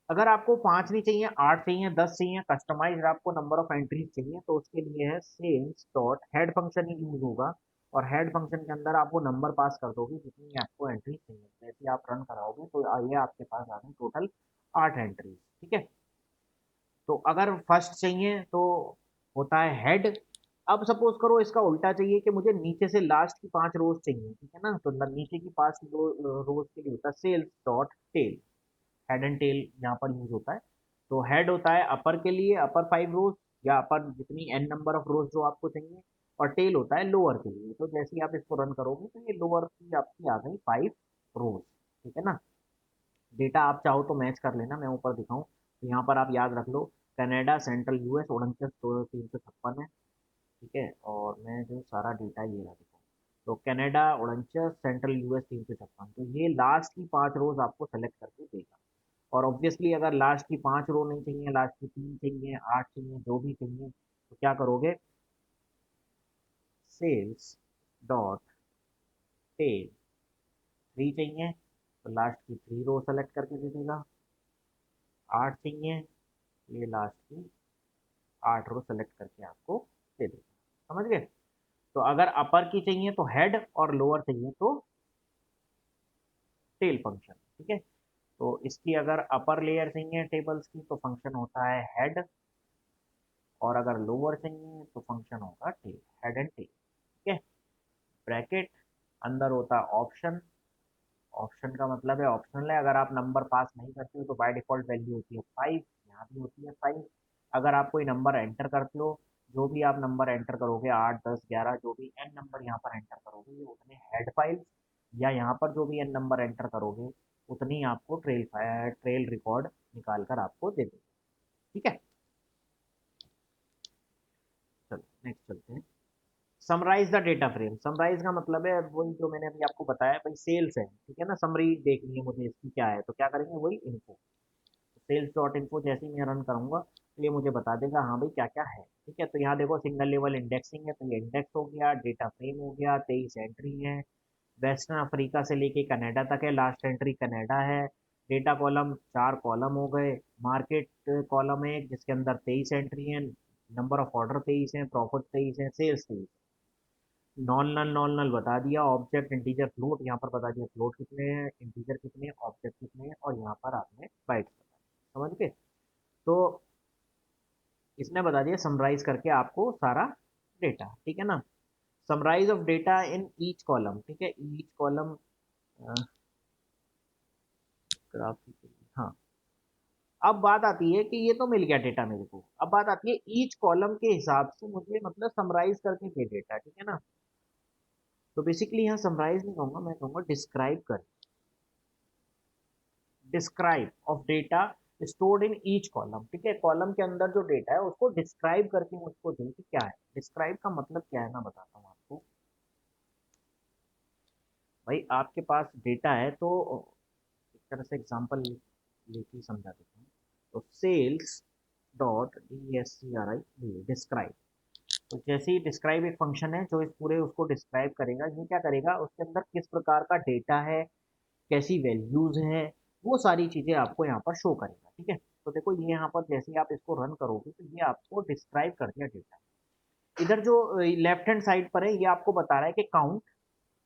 अगर आपको 5 नहीं चाहिए, 8 चाहिए, 10 चाहिए, कस्टमाइज आपको नंबर ऑफ एंट्रीज चाहिए, तो उसके लिए है सेल्स डॉट हेड फंक्शन ही यूज होगा। और हेड फंक्शन के अंदर आप वो नंबर पास कर दोगे जितनी आपको एंट्री चाहिए। जैसे आप रन कराओगे तो ये आपके पास आ गई टोटल 8 एंट्रीज, ठीक है। तो अगर फर्स्ट चाहिए तो होता है हेड। अब सपोज करो इसका उल्टा चाहिए कि मुझे नीचे से लास्ट की 5 रोज चाहिए, ठीक है ना, तो नीचे की 5 रोज के लिए होता है sales dot tail. Head and tail यहाँ पर यूज होता है। तो हेड होता है अपर के लिए, अपर 5 रोज, या अपर जितनी एन नंबर ऑफ रोज जो आपको चाहिए। और टेल होता है लोअर के लिए। तो जैसे ही आप इसको रन करोगे तो ये लोअर की आपकी आ गई 5 रोज, ठीक है ना। डेटा आप चाहो तो मैच कर लेना, मैं ऊपर दिखाऊं तो यहाँ पर आप याद रख लो, कनाडा सेंट्रल यूएस 49,356 है, ठीक है। और मैं जो सारा डेटा ये रहा दिखाऊँ, तो कनाडा 49, सेंट्रल यूएस 356, तो ये लास्ट की 5 रोज आपको सेलेक्ट करके देगा। और ऑब्वियसली अगर लास्ट की 5 रो नहीं चाहिए, लास्ट की 3 चाहिए, 8 चाहिए, जो भी चाहिए, तो क्या करोगे, सेल्स डॉट टेल 3 चाहिए तो लास्ट की 3 रो सेलेक्ट करके दे देगा। 8 चाहिए, ये लास्ट की 8 रो सेलेक्ट करके आपको दे देगा, समझ गए। तो अगर अपर की चाहिए तो हेड, और लोअर चाहिए तो टेल फंक्शन, ठीक है। तो इसकी अगर अपर लेयर चाहिए टेबल्स की तो फंक्शन होता है हेड, और अगर लोअर चाहिए तो फंक्शन होगा टेल, हेड एंड टेल, ठीक है। ब्रैकेट अंदर होता है ऑप्शन। ऑप्शन का मतलब है ऑप्शनल है, अगर आप नंबर पास नहीं करते हो तो बाय डिफॉल्ट वैल्यू होती है 5, यहाँ भी होती है 5। अगर आप कोई नंबर एंटर करते हो, जो भी आप नंबर एंटर करोगे, 8, 10, 11, जो भी एन नंबर यहाँ पर एंटर करोगे, ये उतने हेड फाइल्स, या यहाँ पर जो भी एन नंबर एंटर करोगे उतनी आपको ट्रेल रिकॉर्ड निकाल कर आपको दे देगा, ठीक है। चलो नेक्स्ट चलते हैं। Summarize the data frame. Summarize का मतलब है वही जो मैंने अभी आपको बताया, भाई सेल्स है, ठीक है ना, समरी देखनी है मुझे इसकी क्या है, तो क्या करेंगे, वही इन्फो, सेल्स डॉट इन्फो जैसे ही मैं रन करूंगा तो ये मुझे बता देगा हाँ भाई क्या क्या है, ठीक है। तो यहाँ देखो सिंगल लेवल इंडेक्सिंग है, तो ये इंडेक्स हो गया, डेटा फ्रेम हो गया, 23 एंट्री है, वेस्टर्न अफ्रीका से लेके कनाडा तक है, लास्ट एंट्री कनाडा है। डेटा कॉलम 4 कॉलम हो गए। मार्केट कॉलम है जिसके अंदर 23 एंट्री है, नंबर ऑफ ऑर्डर 23 है, प्रॉफिट 23 है, सेल्स 23। नॉन नल बता दिया, ऑब्जेक्ट इंटीजर फ्लोट यहाँ पर बता दिया, फ्लोट कितने हैं, इंटीजर कितने हैं, ऑब्जेक्ट कितने हैं, और यहाँ पर आपने बाइट्स बता दिया। समझ गए? तो इसने बता दिया समराइज करके आपको सारा डेटा, ठीक है ना। Summarize of data in each column, ठीक है, ईच कॉलम ग्राफिकली, हाँ। अब बात आती है कि ये तो मिल गया डेटा मेरे को, अब बात आती है ईच कॉलम के हिसाब से मुझे मतलब समराइज करके दे डेटा, ठीक है ना। तो बेसिकली यहाँ समराइज नहीं कहूंगा, मैं कहूंगा डिस्क्राइब कर, describe of data stored in each column, ठीक है। कॉलम के अंदर जो डेटा है उसको डिस्क्राइब करके मुझको दे कि क्या है। डिस्क्राइब का मतलब क्या है, मैं बताता हूँ आपको। भाई आपके पास डेटा है तो एक तरह से एग्जांपल लेके समझा देता हूँ। तो sales dot D S C R I describe, तो जैसे ही डिस्क्राइब एक फंक्शन है जो इस पूरे उसको डिस्क्राइब करेगा, ये क्या करेगा, उसके अंदर किस प्रकार का डेटा है, कैसी वैल्यूज है, वो सारी चीजें आपको यहाँ पर शो करेगा, ठीक है। तो देखो ये यहाँ पर जैसे ही आप इसको रन करोगे तो ये आपको डिस्क्राइब कर दिया डेटा। इधर जो लेफ्ट हैंड साइड पर है ये आपको बता रहा है कि काउंट,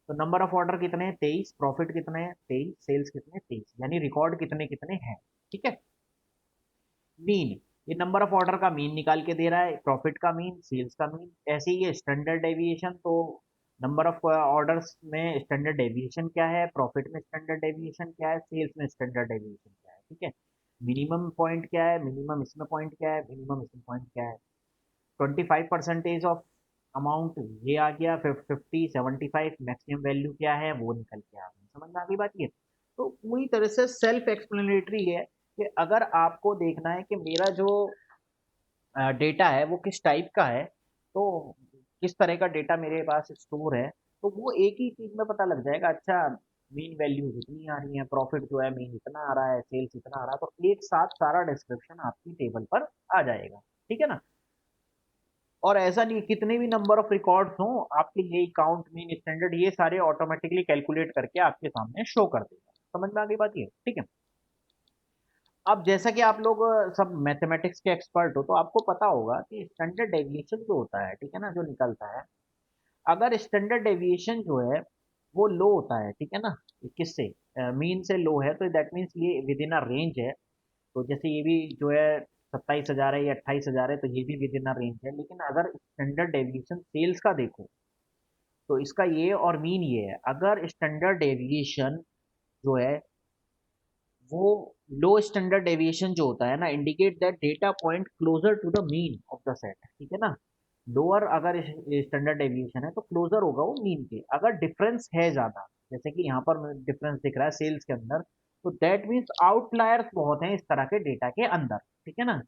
तो नंबर ऑफ ऑर्डर कितने हैं 23, प्रॉफिट कितने हैं 23, सेल्स कितने 23, यानी रिकॉर्ड कितने कितने हैं, ठीक है। मीन, ये नंबर ऑफ ऑर्डर का मीन निकाल के दे रहा है, प्रॉफिट का मीन, सेल्स का मीन। ऐसे ही ये स्टैंडर्ड डेविएशन, तो नंबर ऑफ ऑर्डर्स में स्टैंडर्ड डेविएशन क्या है, प्रॉफिट में स्टैंडर्ड डेविएशन क्या है, सेल्स में स्टैंडर्ड डेविएशन क्या है, ठीक है। मिनिमम पॉइंट क्या है, मिनिमम इसमें पॉइंट क्या है, मिनिमम इसमें पॉइंट क्या है। 25% ऑफ अमाउंट ये आ गया, 50 75 मैक्सिमम वैल्यू क्या है वो निकल के आ गया। समझ में आ गई बात ये। तो पूरी तरह से सेल्फ एक्सप्लेनेटरी है कि अगर आपको देखना है कि मेरा जो डेटा है वो किस टाइप का है, तो किस तरह का डेटा मेरे पास स्टोर है, तो वो एक ही चीज में पता लग जाएगा। अच्छा, मीन वैल्यू इतनी आ रही है, प्रॉफिट जो है मीन इतना आ रहा है, सेल्स इतना आ रहा है, तो एक साथ सारा डिस्क्रिप्शन आपकी टेबल पर आ जाएगा, ठीक है ना। और ऐसा नहीं, कितने भी नंबर ऑफ रिकॉर्ड्स हो आपके, ये काउंट मीन स्टैंडर्ड ये सारे ऑटोमेटिकली कैलकुलेट करके आपके सामने शो कर देगा। समझ में आ गई बात ये, ठीक है। अब जैसा कि आप लोग सब मैथमेटिक्स के एक्सपर्ट हो तो आपको पता होगा कि स्टैंडर्ड डेविएशन जो होता है, ठीक है ना, जो निकलता है, अगर स्टैंडर्ड डेविएशन जो है वो लो होता है, ठीक है ना, किससे, मीन से लो है, तो दैट मीन्स ये विद इन अ रेंज है। तो जैसे ये भी जो है 27,000 है या 28,000 है, तो ये भी विद इन अ रेंज है। लेकिन अगर स्टैंडर्ड डेविएशन सेल्स का देखो तो इसका ये और मीन ये है, अगर स्टैंडर्ड डेविएशन जो है वो लो स्टैंडर्ड डेविएशन जो होता है ना, indicate that data point closer to the mean of the set, ठीक है ना। लोअर अगर स्टैंडर्ड डेविएशन है तो क्लोजर होगा वो मीन के। अगर डिफरेंस है ज्यादा, जैसे कि यहाँ पर डिफरेंस दिख रहा है सेल्स के अंदर, तो दैट मीन्स आउटलायर्स बहुत हैं इस तरह के डेटा के अंदर, ठीक है ना।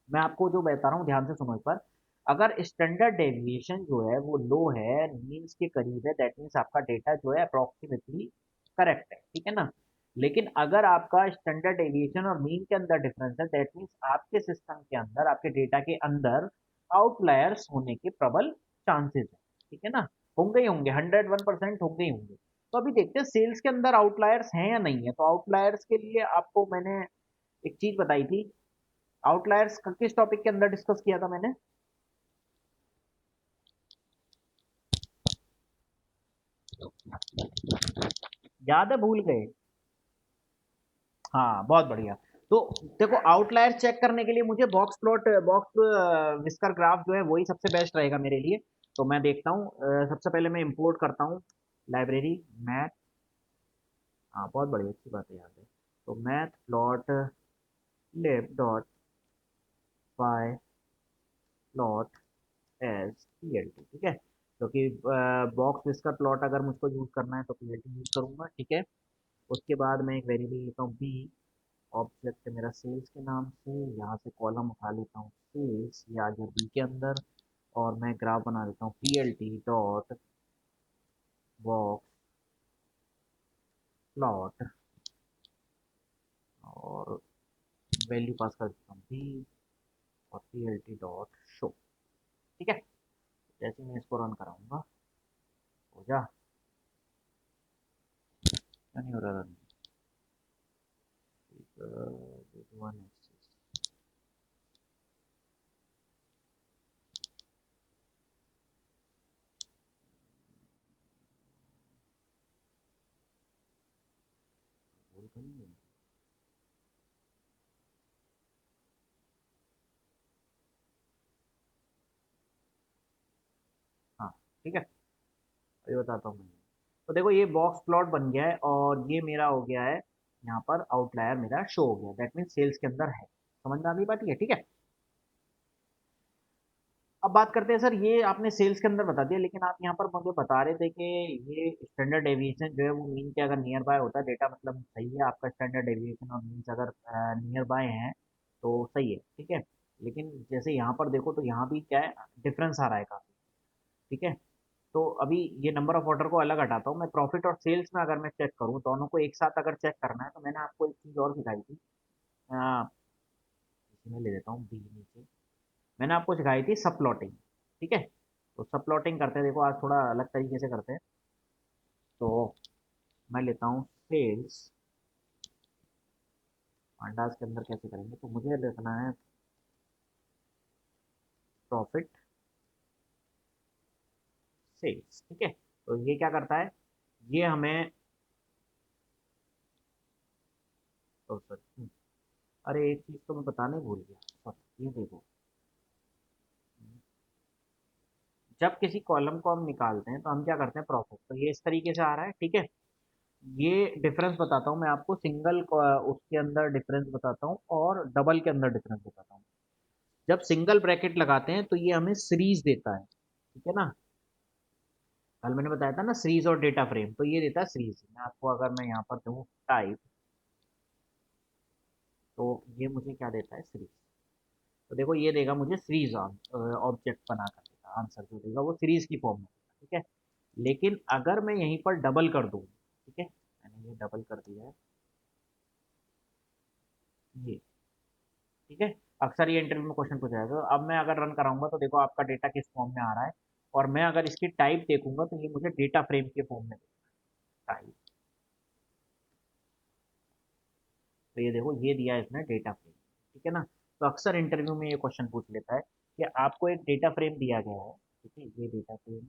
मैं आपको जो बता रहा हूँ ध्यान से सुनो एक बार। अगर स्टैंडर्ड डेविएशन जो है वो लो है, मीन्स के करीब है, दैट मीन्स आपका डेटा जो है अप्रोक्सीमेटली करेक्ट है, ठीक है ना। लेकिन अगर आपका स्टैंडर्ड डेविएशन और मीन के अंदर डिफरेंस है, दैट मीन्स आपके सिस्टम के अंदर, आपके डेटा के अंदर आउटलायर्स होने के प्रबल चांसेस है, ठीक है ना। होंगे ही होंगे, 101% होंगे ही होंगे। तो अभी देखते हैं सेल्स के अंदर आउटलायर्स हैं या नहीं है। तो आउटलायर्स के लिए आपको मैंने एक चीज बताई थी। आउटलायर्स किस टॉपिक के अंदर डिस्कस किया था मैंने, याद है, भूल गए? हाँ, बहुत बढ़िया। तो देखो आउटलायर चेक करने के लिए मुझे box plot, box whisker graph जो है वही सबसे बेस्ट रहेगा मेरे लिए। तो मैं देखता हूँ, सबसे पहले मैं इंपोर्ट करता हूँ लाइब्रेरी मैथ। हाँ, बहुत बढ़िया, अच्छी बात है, याद है। तो मैथ प्लॉट लिब डॉट पाई प्लॉट एज पीएलटी, ठीक है। क्योंकि बॉक्स विस्कर प्लॉट अगर मुझको यूज करना है तो पीएलटी यूज करूंगा, ठीक है। उसके बाद मैं एक वेरिएबल लेता हूँ बी, ऑब्जेक्ट है मेरा सेल्स के नाम से, यहाँ से कॉलम उठा लेता हूँ सेल्स, ये आ गया बी के अंदर। और मैं ग्राफ बना देता हूँ P L T dot box plot, और वैल्यू पास कर देता हूँ बी, और P L T dot show, ठीक है। जैसे मैं इसको रन कराऊंगा, हो जा, क्या नहीं हो रहा रन? One axis. भूल तो नहीं है? हाँ, ठीक है, अभी बताता हूँ मैं। तो देखो ये बॉक्स प्लॉट बन गया है और ये मेरा हो गया है, यहाँ पर आउटलायर मेरा शो हो गया, दैट मीन सेल्स के अंदर है। समझ में आ गई बात? ये ठीक है। अब बात करते हैं, सर ये आपने सेल्स के अंदर बता दिया, लेकिन आप यहाँ पर मुझे बता रहे थे कि ये स्टैंडर्ड डेविएशन जो है वो मीन के अगर नियर बाय होता है डेटा, मतलब सही है आपका स्टैंडर्ड डेविएशन और मीन्स अगर नियर बाय है तो सही है, ठीक है। लेकिन जैसे यहाँ पर देखो तो यहाँ भी क्या है, डिफरेंस आ रहा है काफ़ी, ठीक है। तो अभी ये नंबर ऑफ ऑर्डर को अलग हटाता हूँ मैं, प्रॉफिट और सेल्स में अगर मैं चेक करूँ दोनों को एक साथ अगर चेक करना है तो मैंने आपको एक चीज़ और सिखाई थी, अ, इसी में ले लेता हूँ बी नीचे। मैंने आपको सिखाई थी सब प्लॉटिंग, ठीक है। तो सब प्लॉटिंग करते हैं, देखो आज थोड़ा अलग तरीके से करते हैं। तो मैं लेता हूँ सेल्स, अंडाज के अंदर कैसे करेंगे, तो मुझे लिखना है प्रॉफिट सेल्स, ठीक है। तो ये क्या करता है, ये हमें, तो सर अरे एक चीज़ तो मैं बताने भूल गया, सर ये देखो, जब किसी कॉलम को हम निकालते हैं तो हम क्या करते हैं प्रॉफिट, तो ये इस तरीके से आ रहा है, ठीक है। ये डिफरेंस बताता हूँ मैं आपको, सिंगल उसके अंदर डिफरेंस बताता हूँ और डबल के अंदर डिफरेंस बताता हूँ। जब सिंगल ब्रैकेट लगाते हैं तो ये हमें सीरीज देता है, ठीक है ना। कल मैंने बताया था ना सीरीज और डेटा फ्रेम, तो ये देता है सीरीज। मैं आपको अगर मैं यहाँ पर दूँ टाइप, तो ये मुझे क्या देता है, सीरीज। तो देखो ये देगा मुझे सीरीज ऑब्जेक्ट बना कर देगा, आंसर जो देगा वो सीरीज की फॉर्म में देगा, ठीक है। लेकिन अगर मैं यहीं पर डबल कर दूँ, ठीक है, मैंने ये डबल कर दिया है, ये, ठीक है। अक्सर ये इंटरव्यू में क्वेश्चन पूछा जाएगा। तो अब मैं अगर रन कराऊंगा तो देखो आपका डेटा किस फॉर्म में आ रहा है, और मैं अगर इसकी टाइप देखूंगा तो ये मुझे डेटा फ्रेम के फॉर्म में टाइप। तो ये देखो ये दिया है इसने डेटा फ्रेम, ठीक है ना। तो अक्सर इंटरव्यू में ये क्वेश्चन पूछ लेता है कि आपको एक डेटा फ्रेम दिया गया है, ठीक है, ये डेटा फ्रेम,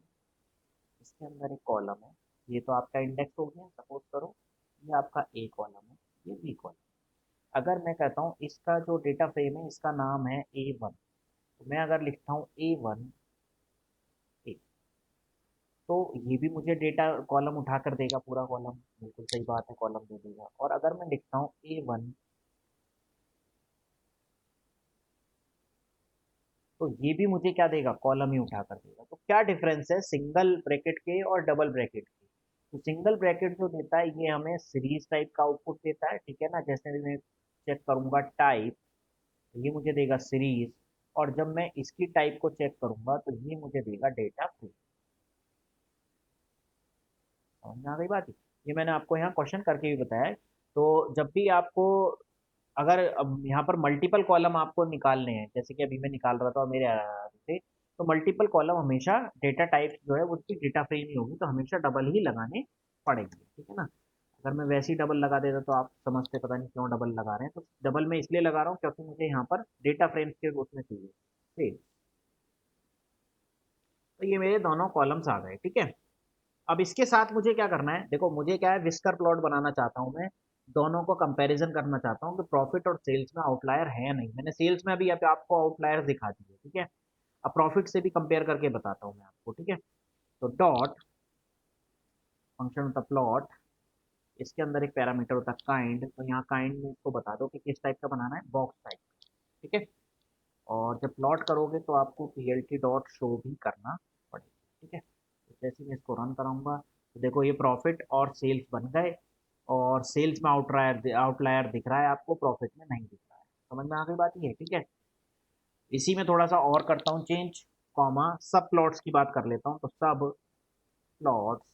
इसके अंदर एक कॉलम है, ये तो आपका इंडेक्स हो गया सपोज करो, ये आपका ए कॉलम है, ये बी कॉलम। अगर मैं कहता हूँ इसका जो डेटा फ्रेम है इसका नाम है A1, तो मैं अगर लिखता हूँ A1 ए, तो ये भी मुझे डेटा कॉलम उठा कर देगा, पूरा कॉलम, बिल्कुल सही बात है, कॉलम दे देगा। और अगर मैं लिखता हूँ A1, तो ये भी मुझे क्या देगा, कॉलम ही उठा कर देगा। तो क्या डिफरेंस है सिंगल ब्रैकेट के और डबल ब्रैकेट के? तो सिंगल ब्रैकेट जो देता है ये हमें सीरीज टाइप का आउटपुट देता है, ठीक है ना। जैसे भी मैं चेक करूंगा टाइप, तो ये मुझे देगा सीरीज, और जब मैं इसकी टाइप को चेक करूंगा तो ये मुझे देगा डेटा फ्रेम। समझ में आ गई बात? ये मैंने आपको यहाँ क्वेश्चन करके भी बताया है। तो जब भी आपको, अगर अब यहाँ पर मल्टीपल कॉलम आपको निकालने हैं, जैसे कि अभी मैं निकाल रहा था और मेरे आ रहे थे, तो मल्टीपल कॉलम हमेशा डेटा टाइप जो है वो उसकी डेटा फ्रेम ही होगी, तो हमेशा डबल ही लगाने पड़ेंगे, ठीक है ना। अगर मैं वैसे ही डबल लगा देता तो आप समझते पता नहीं क्यों डबल लगा रहे हैं, तो डबल मैं इसलिए लगा रहा हूँ क्योंकि मुझे यहाँ पर डेटा फ्रेम्स के उसमें चाहिए, ठीक। तो ये मेरे दोनों कॉलम्स आ गए, ठीक है। अब इसके साथ मुझे क्या करना है, देखो मुझे क्या है, विस्कर प्लॉट बनाना चाहता हूँ मैं, दोनों को कंपैरिजन करना चाहता हूँ कि प्रॉफिट और सेल्स में आउटलायर है या नहीं। मैंने सेल्स में अभी आपको आउटलायर दिखा दिए, ठीक है। अब प्रॉफिट से भी कंपेयर करके बताता हूँ मैं आपको, ठीक है। तो डॉट फंक्शन होता प्लॉट, इसके अंदर एक पैरामीटर होता है काइंड, तो यहाँ काइंड में इसको बता दो कि किस टाइप का बनाना है, बॉक्स टाइप, ठीक है। और जब प्लॉट करोगे तो आपको पीएलटी डॉट शो भी करना पड़ेगा, ठीक है। तो जैसे मैं इसको रन कराऊंगा तो देखो ये प्रॉफिट और सेल्स बन गए, और सेल्स में आउटलायर दिख रहा है आपको, प्रॉफिट में नहीं दिख रहा है। समझ में आ गई बात? ये ठीक है। इसी में थोड़ा सा और करता हूँ चेंज, कॉमा सब प्लॉट्स की बात कर लेता हूँ, तो subplots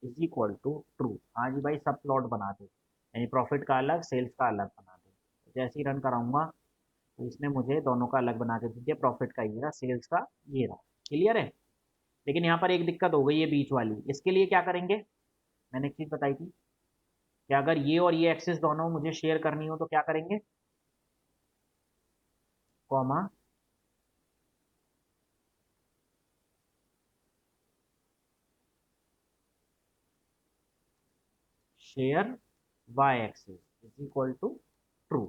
is equal to true. हाँ जी भाई, सब प्लॉट बना दे, यानी प्रॉफिट का अलग सेल्स का अलग बना दे। तो जैसे ही रन कराऊंगा तो इसने मुझे दोनों का अलग बना के दीजिए, प्रॉफिट का ये रहा, सेल्स का ये रहा। क्लियर है? लेकिन यहाँ पर एक दिक्कत हो गई है बीच वाली, इसके लिए क्या करेंगे, मैंने एक चीज़ बताई थी, कि अगर ये और ये एक्सेस दोनों मुझे शेयर करनी हो तो क्या करेंगे, comma share Y axis is equal to true.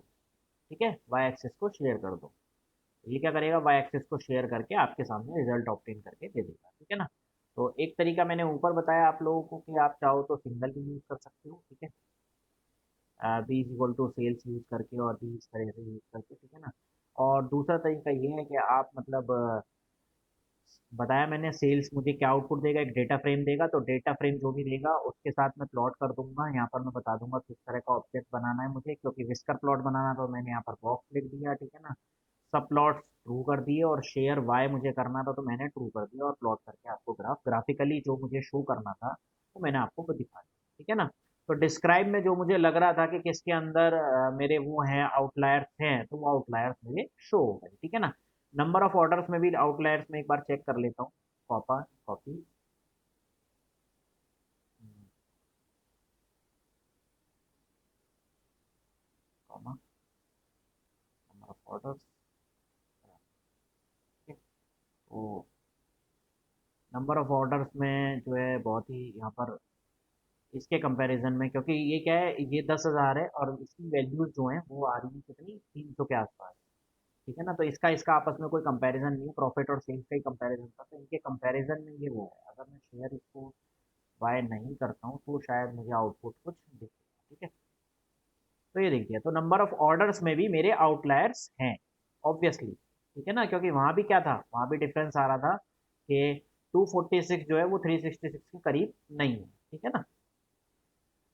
ठीक है, वाई एक्सेस को शेयर कर दो। ये क्या करेगा, वाई एक्सेस को शेयर करके आपके सामने रिजल्ट ऑब्टेन करके दे देगा। ठीक है ना। तो एक तरीका मैंने ऊपर बताया आप लोगों को कि आप चाहो तो सिंगल भी यूज कर सकते हो। ठीक है, B is equal to sales use करके और बी इस तरह से यूज करके। ठीक है ना। और दूसरा तरीका ये है कि आप मतलब बताया मैंने सेल्स मुझे क्या आउटपुट देगा, एक डेटा फ्रेम देगा, तो डेटा फ्रेम जो भी देगा उसके साथ मैं प्लॉट कर दूंगा। यहाँ पर मैं बता दूंगा किस तरह का ऑब्जेक्ट बनाना है मुझे, क्योंकि विस्कर प्लॉट बनाना तो मैंने यहाँ पर बॉक्स लिख दिया। ठीक है ना, सब प्लॉट ट्रू कर दिए और शेयर वाई मुझे करना था तो मैंने ट्रू कर दिया और प्लॉट करके आपको ग्राफिकली जो मुझे शो करना था वो मैंने आपको दिखा दिया। ठीक है ना। तो डिस्क्राइब में जो मुझे लग रहा था कि किसके अंदर मेरे वो हैं आउटलायर्स हैं, तो वो आउटलायर्स मुझे शो हो गए। ठीक है ना। नंबर ऑफ ऑर्डर्स में भी आउटलायर्स में एक बार चेक कर लेता हूँ। कॉपा copy comma number of orders. तो नंबर ऑफ ऑर्डर्स में जो है बहुत ही यहाँ पर इसके कंपैरिजन में, क्योंकि ये क्या है, ये 10,000 है और इसकी वैल्यूज जो है वो आ रही है कितनी, 300 के आसपास। ठीक है ना। तो इसका इसका आपस में कोई कंपैरिजन नहीं है, प्रॉफिट और सेल्स का ही कंपैरिजन था, तो इनके कंपैरिजन में ये वो है। अगर मैं शेयर इसको बाय नहीं करता हूँ तो शायद मुझे आउटपुट कुछ दिखे। ठीक है, तो ये देखिए, तो नंबर ऑफ ऑर्डर्स में भी मेरे आउटलायर्स हैं ऑब्वियसली। ठीक है ना, क्योंकि वहां भी क्या था, वहां भी डिफरेंस आ रहा था कि 246 जो है वो 366 के करीब नहीं है। ठीक है ना।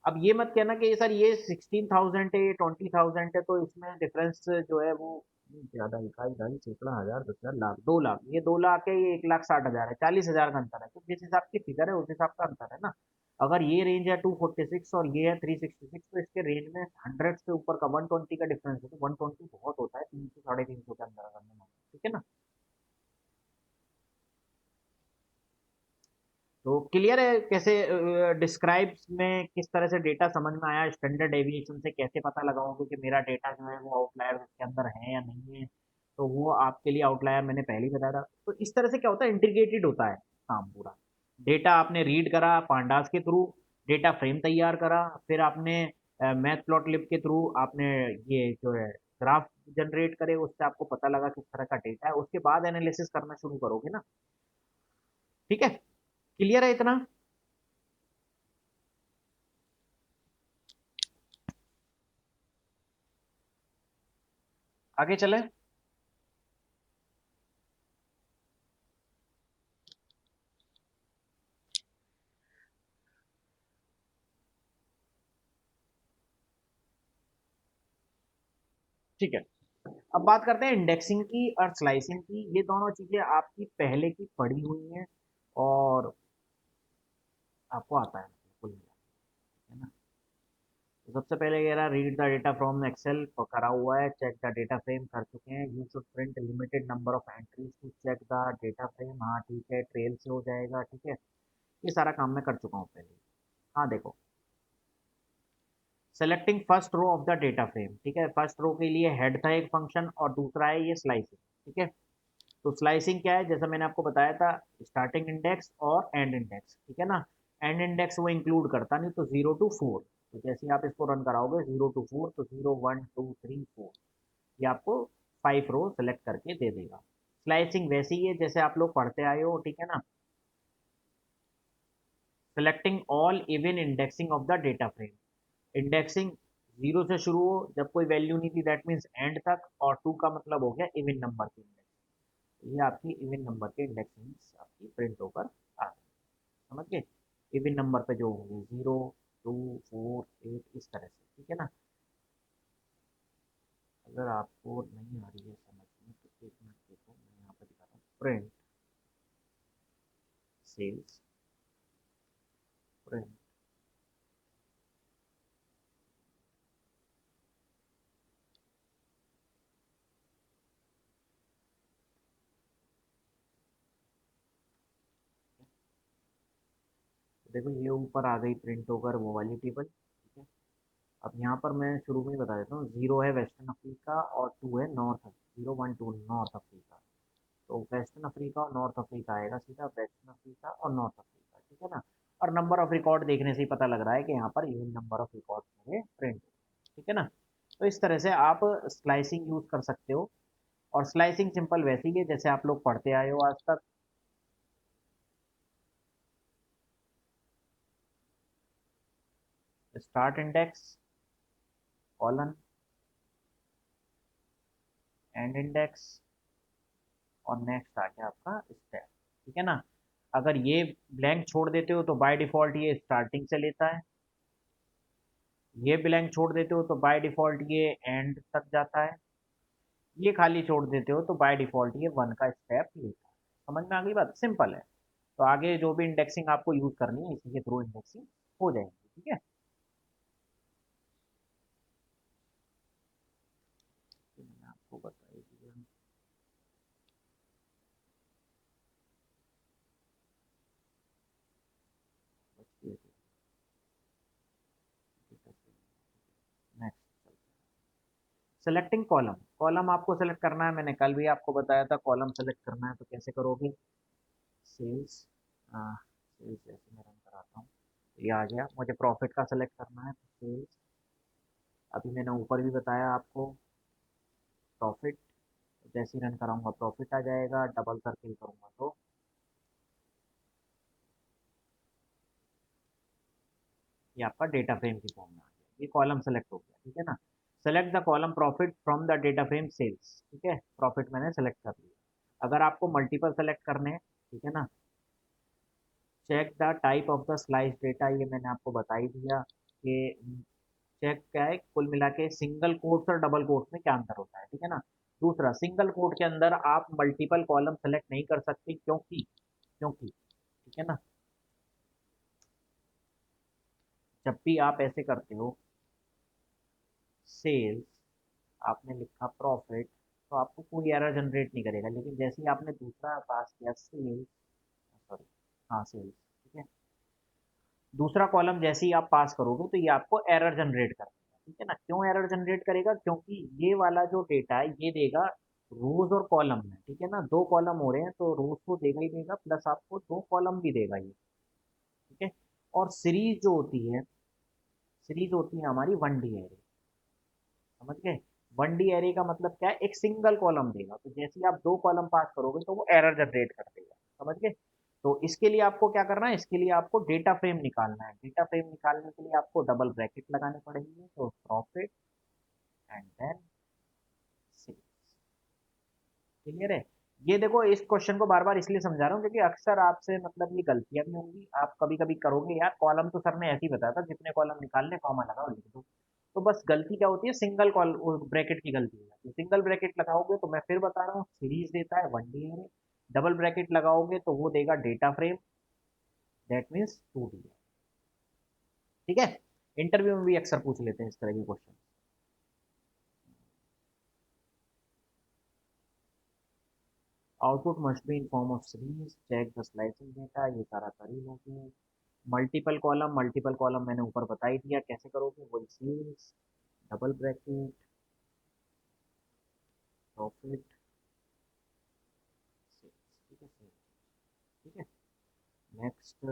अब ये मत कहना कि सर ये 16,000 है, ये 20,000 है, तो इसमें डिफरेंस जो है वो ज्यादा, इकाई ढाई सैकड़ा हजार 10,000 लाख 2 लाख, ये 2 लाख है, ये 1,60,000 है, 40,000 का अंतर है। तो जिस हिसाब की फिगर है उस हिसाब का अंतर है ना। अगर ये रेंज है 246 और ये है 366, तो इसके रेंज में 100 से ऊपर का 120 का डिफरेंस है। तो 120 बहुत होता है 300 350 के अंदर अगर मैं मानूं। ठीक है ना। तो क्लियर है कैसे डिस्क्राइब में किस तरह से डेटा समझ में आया, स्टैंडर्ड डेविएशन से कैसे पता लगाओगे कि मेरा डेटा जो है वो आउटलायर उसके अंदर है या नहीं है। तो वो आपके लिए आउटलायर मैंने पहले ही बताया था। तो इस तरह से क्या होता है, इंटीग्रेटेड होता है काम पूरा। डेटा आपने रीड करा पांडास के थ्रू, डेटा फ्रेम तैयार करा, फिर आपने मैथ प्लॉट लिब के थ्रू आपने ये जो है ग्राफ जनरेट करे, उससे आपको पता लगा किस तरह का डेटा है, उसके बाद एनालिसिस करना शुरू करोगे ना। ठीक है, क्लियर है इतना। आगे चले। ठीक है, अब बात करते हैं इंडेक्सिंग की और स्लाइसिंग की। ये दोनों चीजें आपकी पहले की पढ़ी हुई हैं और आपको आता है कुल मिला के, है ना। तो सबसे पहले कह रहा read the data from Excel, करा हुआ है। चेक द डेटा फ्रेम कर चुके हैं। You should print limited number of entries to check the data frame. हाँ ठीक है, ट्रेल से हो जाएगा। ठीक है, ये सारा काम मैं कर चुका हूँ पहले। हाँ देखो, selecting first row of the data frame. ठीक है, फर्स्ट रो के लिए हेड था एक फंक्शन और दूसरा है ये स्लाइसिंग। ठीक है, तो स्लाइसिंग क्या है, जैसा मैंने आपको बताया था, स्टार्टिंग इंडेक्स और एंड इंडेक्स। ठीक है ना। एंड इंडेक्स वो इंक्लूड करता नहीं, तो 0 to 4। तो जैसे ही आप इसको रन कराओगे 0 to 4, तो 0 1 2 3 4, ये आपको 5 रो सेलेक्ट करके दे देगा। स्लाइसिंग वैसे ही है जैसे आप लोग पढ़ते आए हो। ठीक है ना, selecting all even indexing of the data frame. Indexing 0 से शुरू हो, जब कोई वैल्यू नहीं थी दैट मीन्स एंड तक, और 2 का मतलब हो गया इवन नंबर के इंडेक्स। ये आपकी इवन नंबर के इंडेक्सिंग आपकी प्रिंट होकर आ गई। समझ गए, इवन नंबर पे जो होंगे 0 2 4 8 इस तरह से। ठीक है ना। अगर आपको नहीं आ रही है समझ में तो एक मिनट देखो, मैं यहाँ पे दिखा रहा हूँ, प्रिंट सेल्स, प्रिंट। देखो ये ऊपर आ गई प्रिंट होकर वो वाली टेबल। ठीक है, अब यहाँ पर मैं शुरू में ही बता देता हूँ, 0 है वेस्टर्न अफ्रीका और 2 है नॉर्थ, 0 1 2 नॉर्थ अफ्रीका। तो वेस्टर्न अफ्रीका और नॉर्थ अफ्रीका आएगा सीधा, वेस्टर्न अफ्रीका और नॉर्थ अफ्रीका, ठीक है ना। और नंबर ऑफ रिकॉर्ड देखने से ही पता लग रहा है कि यहाँ पर ये नंबर ऑफ रिकॉर्ड मेरे प्रिंट, ठीक है ना। तो इस तरह से आप स्लाइसिंग यूज कर सकते हो। और स्लाइसिंग सिंपल वैसी है जैसे आप लोग पढ़ते आए हो आज तक। Start index, colon, and index, और नेक्स्ट आ गया आपका स्टेप, ठीक है ना। अगर ये ब्लैंक छोड़ देते हो तो बाय डिफॉल्ट ये स्टार्टिंग से लेता है, ये ब्लैंक छोड़ देते हो तो बाय डिफॉल्ट ये एंड तक जाता है, ये खाली छोड़ देते हो तो बाय डिफॉल्ट ये 1 का स्टेप लेता है। समझ में आ गई बात, सिंपल है। तो आगे जो भी इंडेक्सिंग आपको यूज करनी है इसी के थ्रू इंडेक्सिंग हो जाएगी, ठीक है। तो मैंने आपको बताई दिया। नेक्स्ट, सेलेक्टिंग कॉलम, कॉलम आपको सेलेक्ट करना है, मैंने कल भी आपको बताया था कॉलम सेलेक्ट करना है तो कैसे करोगे। सेल्स, सेल्स जैसे मैं रन कराता हूँ, ये आ गया। मुझे प्रॉफिट का सेलेक्ट करना है तो सेल्स, अभी मैंने ऊपर भी बताया आपको प्रॉफिट, जैसे ही रन कराऊंगा प्रॉफिट आ जाएगा, डबल सर्किल करूंगा तो ये आपका डेटा फ्रेम की फॉर्म में आ गया, ये कॉलम सेलेक्ट हो गया, ठीक है ना। Select the column profit from the data frame sales, ठीक है, प्रॉफिट मैंने सेलेक्ट कर लिया। अगर आपको मल्टीपल सेलेक्ट करने हैं, ठीक है ना, check the type of the slice data, ये मैंने आपको बता ही दिया कि चेक क्या है, कुल मिला के सिंगल कोट्स और डबल कोट्स में क्या अंतर होता है, ठीक है ना। दूसरा, सिंगल कोट के अंदर आप मल्टीपल कॉलम सेलेक्ट नहीं कर सकते, क्योंकि क्योंकि ठीक है ना, जब भी आप ऐसे करते हो सेल्स, आपने लिखा प्रॉफिट, तो आपको कोई एरर जनरेट नहीं करेगा। लेकिन जैसे ही आपने दूसरा पास किया सेल्स, सॉरी, हाँ सेल्स, ठीक है, दूसरा कॉलम जैसे ही आप पास करोगे तो ये आपको एरर जनरेट कर देगा, ठीक है ना। क्यों एरर जनरेट करेगा, क्योंकि ये वाला जो डेटा है ये देगा रोज और कॉलम में, ठीक है ना, दो कॉलम हो रहे हैं तो रोज को देगा ही देगा, प्लस आपको दो कॉलम भी देगा ये, ठीक है। और सीरीज जो होती है, सीरीज होती है हमारी 1D एरे, समझ गए। 1D एरे का मतलब क्या है, एक सिंगल कॉलम देगा, तो जैसे ही आप दो कॉलम पास करोगे तो वो एरर जनरेट कर देगा, समझ गए। तो इसके लिए आपको क्या करना है, इसके लिए आपको डेटा फ्रेम निकालना है। डेटा फ्रेम निकालने के लिए आपको डबल ब्रैकेट लगाने पड़ेंगे, तो profit and then sales, clear है। ये देखो, इस क्वेश्चन को बार बार इसलिए समझा रहा हूँ क्योंकि अक्सर आपसे मतलब ये गलतियां भी होंगी, आप कभी कभी करोगे यार कॉलम तो सर ने ऐसे ही बताया था, जितने कॉलम निकालने कॉमा लगाओ लिख दो। तो बस गलती क्या होती है, सिंगल कॉल ब्रैकेट की गलती है। सिंगल ब्रैकेट लगाओगे तो मैं फिर बता रहा हूँ सीरीज देता है 1D एरे, डबल ब्रैकेट लगाओगे तो वो देगा data frame, that means 2D, ठीक है। इंटरव्यू में भी अक्सर पूछ लेते हैं इस तरह के question. Output must be in form of series, check the slicing data, ये सारा कर ही लोगे। मल्टीपल कॉलम मैंने ऊपर बता ही दिया कैसे करोगे, वही sales, double bracket, profit, sales, ठीक है ठीक है। नेक्स्ट,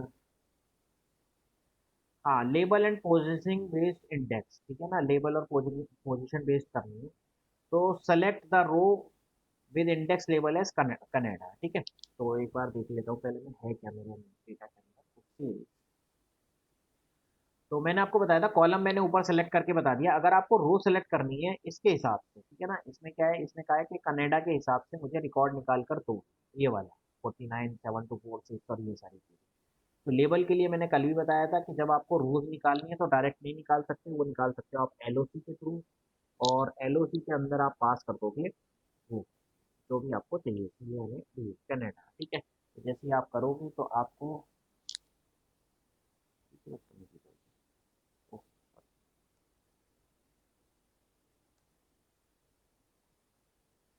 हाँ, label and positioning based index, ठीक है ना, लेबल और पोजिशन बेस्ड करनी है। तो select the row with index label as Canada, ठीक है। तो एक बार देख लेता हूँ पहले मैं है क्या मेरे डेटा के अंदर। तो मैंने आपको बताया था कॉलम मैंने ऊपर सेलेक्ट करके बता दिया। अगर आपको रो सेलेक्ट करनी है इसके हिसाब से, ठीक है ना, इसमें क्या है, इसने कहा है कि कनाडा के हिसाब से मुझे रिकॉर्ड निकाल कर दो, ये वाला 49 7 2 4 6 और ये सारी चीजें। तो लेबल के लिए मैंने कल भी बताया था कि जब आपको रोज निकालनी है तो डायरेक्ट नहीं निकाल सकते, वो निकाल सकते हो आप एलओसी के थ्रू, और एलओसी के अंदर आप पास कर दोगे वो जो भी आपको चाहिए, यानी कनाडा, ठीक है। तो जैसे ही आप करोगे तो आपको,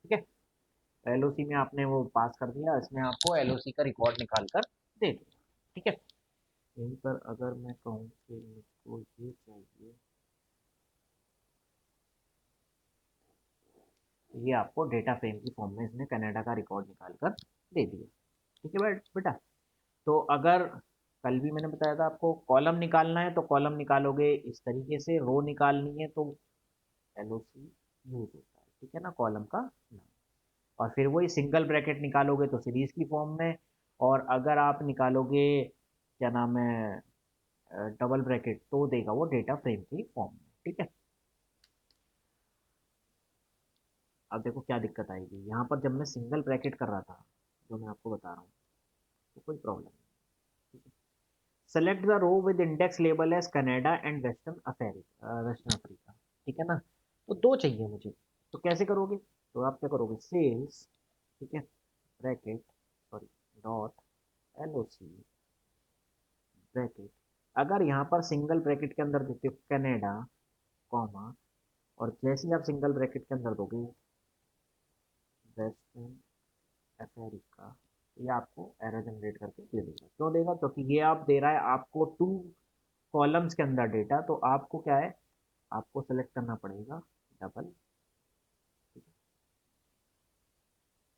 ठीक है, एलओसी में आपने वो पास कर दिया, इसमें आपको एलओसी का रिकॉर्ड निकाल कर दे दिया, ठीक है। यहीं पर अगर मैं कहूँ कि मुझको ये चाहिए, ये आपको डेटा फ्रेम की फॉर्म में इसने कनाडा का रिकॉर्ड निकाल कर दे दिया। ठीक है बेटा। तो अगर कल भी मैंने बताया था आपको कॉलम निकालना है तो कॉलम निकालोगे इस तरीके से, रो निकालनी है तो LOC यूज होता है। ठीक है ना, कॉलम का नाम। और फिर वही सिंगल ब्रैकेट निकालोगे तो सीरीज की फॉर्म में, और अगर आप निकालोगे क्या नाम है डबल ब्रैकेट तो देगा वो डेटा फ्रेम की फॉर्म में। ठीक है। अब देखो क्या दिक्कत आएगी यहाँ पर, जब मैं सिंगल ब्रैकेट कर रहा था जो मैं आपको बता रहा हूँ तो कोई प्रॉब्लम नहीं। Select the row with index label as Canada and western Africa. ठीक है ना, तो दो चाहिए मुझे, तो कैसे करोगे, तो आप क्या करोगे, सेल्स, ठीक है, bracket, sorry, dot LOC bracket. अगर यहाँ पर सिंगल ब्रैकेट के अंदर देते हो कनाडा कॉमा, और जैसे ही आप सिंगल ब्रैकेट के अंदर दोगे वेस्टर्न अफ्रीका, ये आपको एरर जनरेट करके दे देगा। क्यों देगा, क्योंकि ये आप दे रहा है आपको 2 कॉलम्स के अंदर डेटा, तो आपको क्या है, आपको सेलेक्ट करना पड़ेगा डबल।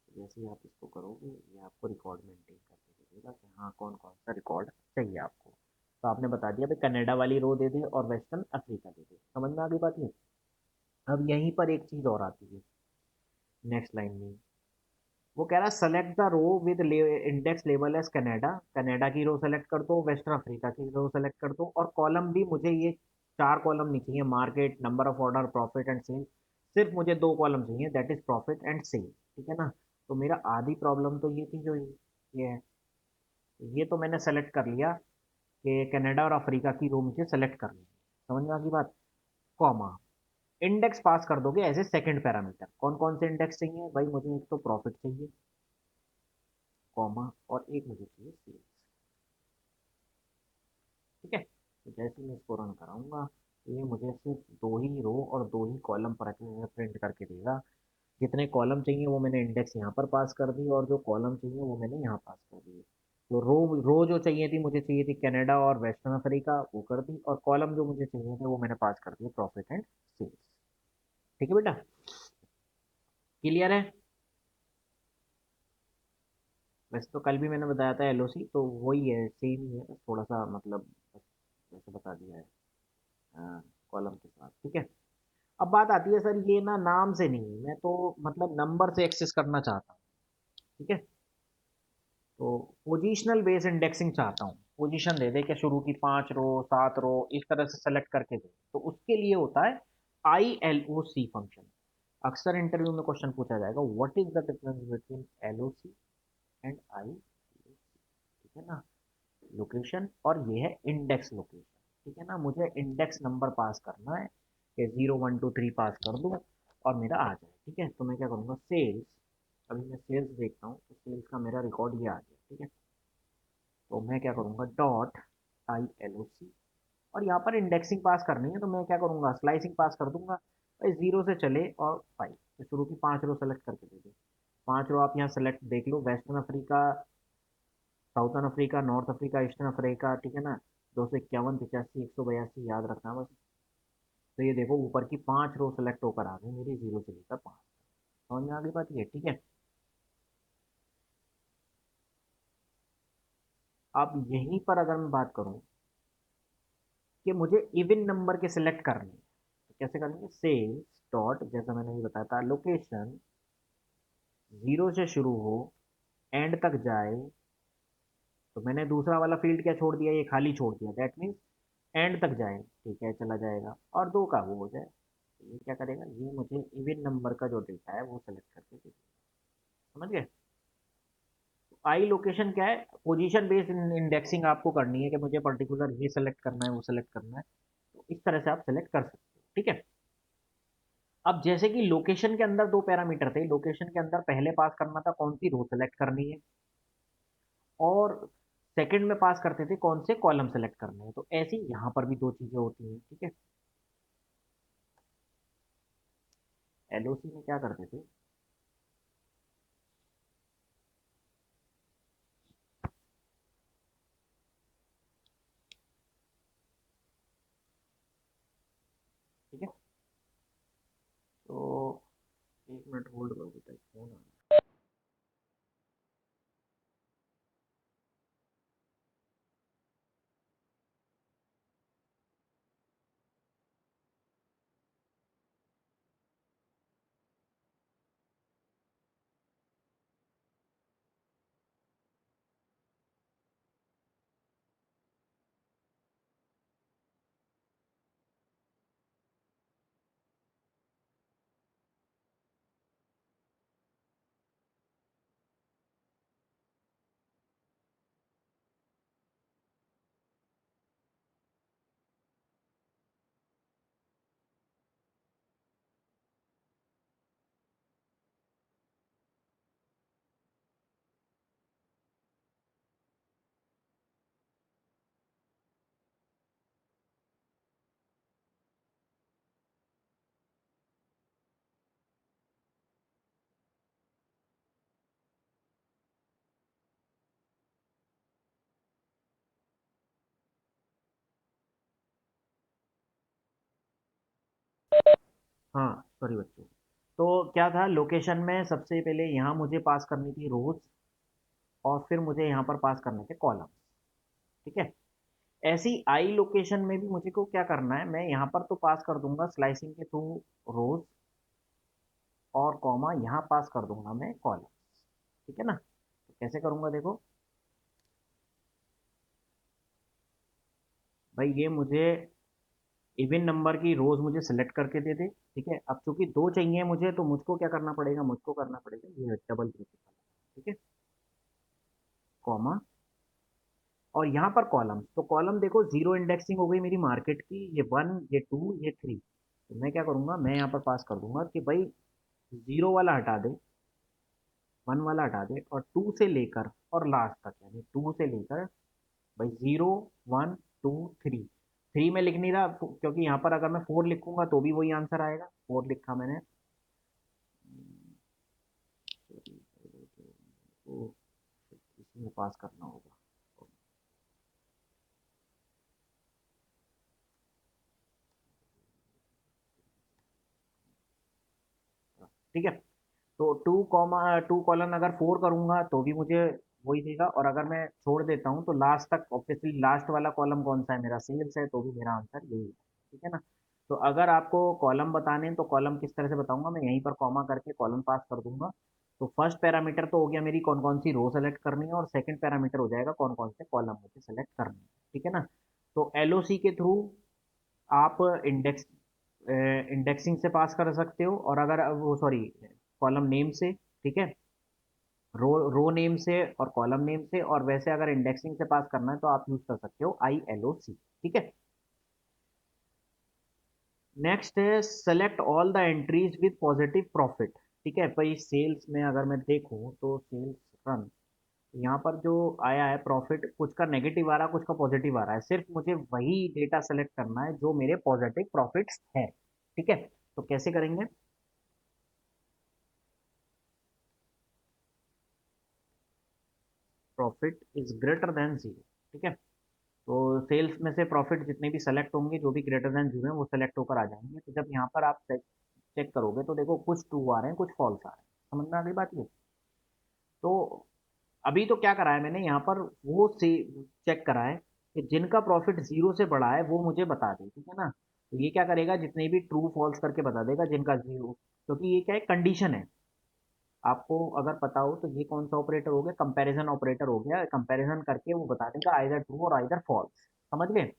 जैसे ही आप इसको करोगे ये आपको रिकॉर्ड मेंटेन करके दे देगा कि हाँ कौन कौन सा रिकॉर्ड चाहिए आपको। तो आपने बता दिया भाई कनाडा वाली रो दे दे और वेस्टर्न अफ्रीका दे दे। समझ में आ गई बात ये। अब यहीं पर एक चीज और आती है नेक्स्ट लाइन में, वो कह रहा है select the row with index label as Canada. Canada की रो सेलेक्ट कर दो, वेस्टर्न अफ्रीका की रो सेलेक्ट कर दो, और कॉलम भी मुझे ये 4 कॉलम नहीं चाहिए, market, number of order, profit and sale. सिर्फ मुझे 2 कॉलम चाहिए, that is profit and sale. ठीक है ना। तो मेरा आधी प्रॉब्लम तो ये थी जो ये है, ये तो मैंने सेलेक्ट कर लिया कि कनाडा और अफ्रीका की रो मुझे सेलेक्ट करनी है। समझ में आ गई बात। कॉमा, इंडेक्स पास कर दोगे एज ए सेकंड पैरामीटर। कौन कौन से इंडेक्स चाहिए भाई, मुझे एक तो प्रॉफिट चाहिए, कॉमा, और एक मुझे चाहिए सेल्स। ठीक है। तो जैसे मैं इसको रन कराऊंगा तो ये मुझे सिर्फ 2 ही रो और 2 ही कॉलम पर प्रिंट करके देगा। जितने कॉलम चाहिए वो मैंने इंडेक्स यहाँ पर पास कर दी, और जो कॉलम चाहिए वो मैंने यहाँ पास कर दिए। तो रो रो जो चाहिए थी, मुझे चाहिए थी कनाडा और वेस्टर्न अफ्रीका, वो कर दी, और कॉलम जो मुझे चाहिए थे वो मैंने पास कर दिए प्रॉफिट एंड सेल्स। ठीक है बेटा, क्लियर है। वैसे तो कल भी मैंने बताया था LOC, तो वही है, सेम ही है, बस थोड़ा सा मतलब बस वैसे बता दिया है कॉलम के साथ। ठीक है। अब बात आती है सर ये ना नाम से नहीं, मैं तो मतलब नंबर से एक्सेस करना चाहता हूँ। ठीक है। तो पोजीशनल बेस इंडेक्सिंग चाहता हूँ, पोजीशन दे दे कि शुरू की 5 रो 7 रो इस तरह से सेलेक्ट करके दे, तो उसके लिए होता है ILOC फंक्शन। अक्सर इंटरव्यू में क्वेश्चन पूछा जाएगा what is the difference between LOC and ILOC। ठीक है ना, लोकेशन, और ये है इंडेक्स लोकेशन। ठीक है ना, मुझे इंडेक्स नंबर पास करना है कि 0 1 2 3 पास कर दूं और मेरा आ जाए। ठीक है, तो मैं क्या करूँगा, सेल्स, अभी मैं सेल्स देखता हूँ तो सेल्स का मेरा रिकॉर्ड ये आ गया। ठीक है, तो मैं क्या करूँगा, डॉट ILOC, और यहाँ पर इंडेक्सिंग पास करनी है तो मैं क्या करूँगा, स्लाइसिंग पास कर दूंगा भाई, 0 से चले और 5, तो शुरू की 5 रो सेलेक्ट करके दे दे। 5 रो आप यहाँ सेलेक्ट देख लो, western Africa, southern Africa, north Africa, eastern Africa. ठीक है ना, 251 85 182 याद रखना बस। तो ये देखो ऊपर की 5 रो सेलेक्ट होकर आ गई मेरी, 0 से लेकर 5। समझ में आ गई बात ये। ठीक है। अब यहीं पर अगर मैं बात करूं कि मुझे इवन नंबर के सिलेक्ट करने हैं, तो कैसे करेंगे, सेल्स डॉट, जैसा मैंने ये बताया था, लोकेशन 0 से शुरू हो एंड तक जाए, तो मैंने दूसरा वाला फील्ड क्या छोड़ दिया, ये खाली छोड़ दिया, दैट मीन्स एंड तक जाए। ठीक है, चला जाएगा, और 2 का वो हो जाए। तो ये क्या करेगा, ये मुझे इवन नंबर का जो डेटा है वो सेलेक्ट करके दे देगा। समझ गए। आई लोकेशन क्या है, पोजीशन बेस्ड इंडेक्सिंग आपको करनी है कि मुझे पर्टिकुलर ये सेलेक्ट करना है वो सेलेक्ट करना है, तो इस तरह से आप सेलेक्ट कर सकते हो। ठीक है। अब जैसे कि लोकेशन के अंदर 2 पैरामीटर थे, लोकेशन के अंदर पहले पास करना था कौन सी रो सेलेक्ट करनी है, और सेकंड में पास करते थे कौन से कॉलम सेलेक्ट करने हैं, तो ऐसी यहाँ पर भी 2 चीजें होती हैं। ठीक है। LOC में क्या करते थे, ठीक है, तो एक मिनट होल्ड करो बेटा, फोन आ हाँ सॉरी बच्चों। तो क्या था, लोकेशन में सबसे पहले यहाँ मुझे पास करनी थी रोज, और फिर मुझे यहाँ पर पास करने थे कॉलम। ठीक है। ऐसी आई लोकेशन में भी मुझे को क्या करना है, मैं यहाँ पर तो पास कर दूंगा स्लाइसिंग के थ्रू रोज, और कॉमा यहाँ पास कर दूंगा मैं कॉलम। ठीक है ना। तो कैसे करूंगा देखो भाई, ये मुझे इवन नंबर की रोज मुझे सिलेक्ट करके दे दे। ठीक है। अब चूंकि दो चाहिए मुझे, तो मुझको क्या करना पड़ेगा, मुझको करना पड़ेगा ये डबल ब्रेकेट वाला। ठीक है। कॉमा, और यहाँ पर कॉलम, तो कॉलम देखो जीरो इंडेक्सिंग हो गई मेरी मार्केट की, ये वन, ये टू, ये थ्री। तो मैं क्या करूंगा, मैं यहाँ पर पास कर दूंगा कि भाई जीरो वाला हटा दे, वन वाला हटा दे, और टू से लेकर और लास्ट तक, यानी टू से लेकर भाई zero, one, two, three. Three में लिख नहीं रहा क्योंकि यहाँ पर अगर मैं फोर लिखूंगा तो भी वही आंसर आएगा, फोर लिखा मैंने। तो इसी में पास करना होगा। ठीक है। तो टू कॉलन अगर फोर करूंगा तो भी मुझे वही देगा, और अगर मैं छोड़ देता हूँ तो लास्ट तक, ऑब्वियसली लास्ट वाला कॉलम कौन सा है, मेरा सेल्स है, तो भी मेरा आंसर यही है। ठीक है ना। तो अगर आपको कॉलम बताने हैं तो कॉलम किस तरह से बताऊंगा, मैं यहीं पर कॉमा करके कॉलम पास कर दूंगा। तो फर्स्ट पैरामीटर तो हो गया मेरी कौन कौन सी रो सेलेक्ट करनी है, और सेकंड पैरामीटर हो जाएगा कौन कौन से कॉलम मुझे सेलेक्ट करने हैं। ठीक है ना। तो एलओसी के थ्रू आप इंडेक्सिंग से पास कर सकते हो, और अगर वो सॉरी कॉलम नेम से। ठीक है। रो नेम से और कॉलम नेम से, और वैसे अगर इंडेक्सिंग से पास करना है तो आप यूज कर सकते हो ILOC। ठीक है। नेक्स्ट है select all the entries with positive profit. ठीक है भाई, सेल्स में अगर मैं देखूं तो सेल्स रन, यहाँ पर जो आया है प्रॉफिट, कुछ का नेगेटिव आ रहा है, कुछ का पॉजिटिव आ रहा है, सिर्फ मुझे वही डेटा सेलेक्ट करना है जो मेरे पॉजिटिव प्रॉफिट्स है। ठीक है। तो कैसे करेंगे, profit is greater than zero. ठीक है। तो सेल्स में से प्रॉफिट जितने भी सेलेक्ट होंगे, जो भी ग्रेटर देन जीरो है, वो सेलेक्ट होकर आ जाएंगे। तो जब यहाँ पर आप चेक करोगे तो देखो कुछ ट्रू आ रहे हैं, कुछ फॉल्स आ रहे हैं। समझ में आ गई बात ये। तो अभी तो क्या करा है मैंने यहाँ पर, वो से चेक करा है कि जिनका प्रॉफिट जीरो से बढ़ा है वो मुझे बता दे। ठीक है ना। तो ये क्या करेगा, जितने भी ट्रू फॉल्स करके बता देगा, जिनका जीरो, क्योंकि ये क्या है, कंडीशन है। आपको अगर पता हो तो ये कौन सा ऑपरेटर हो गया, कंपैरिजन ऑपरेटर हो गया, कंपैरिजन करके वो बता देगा आइदर ट्रू और आइदर फॉल्स। समझ गए।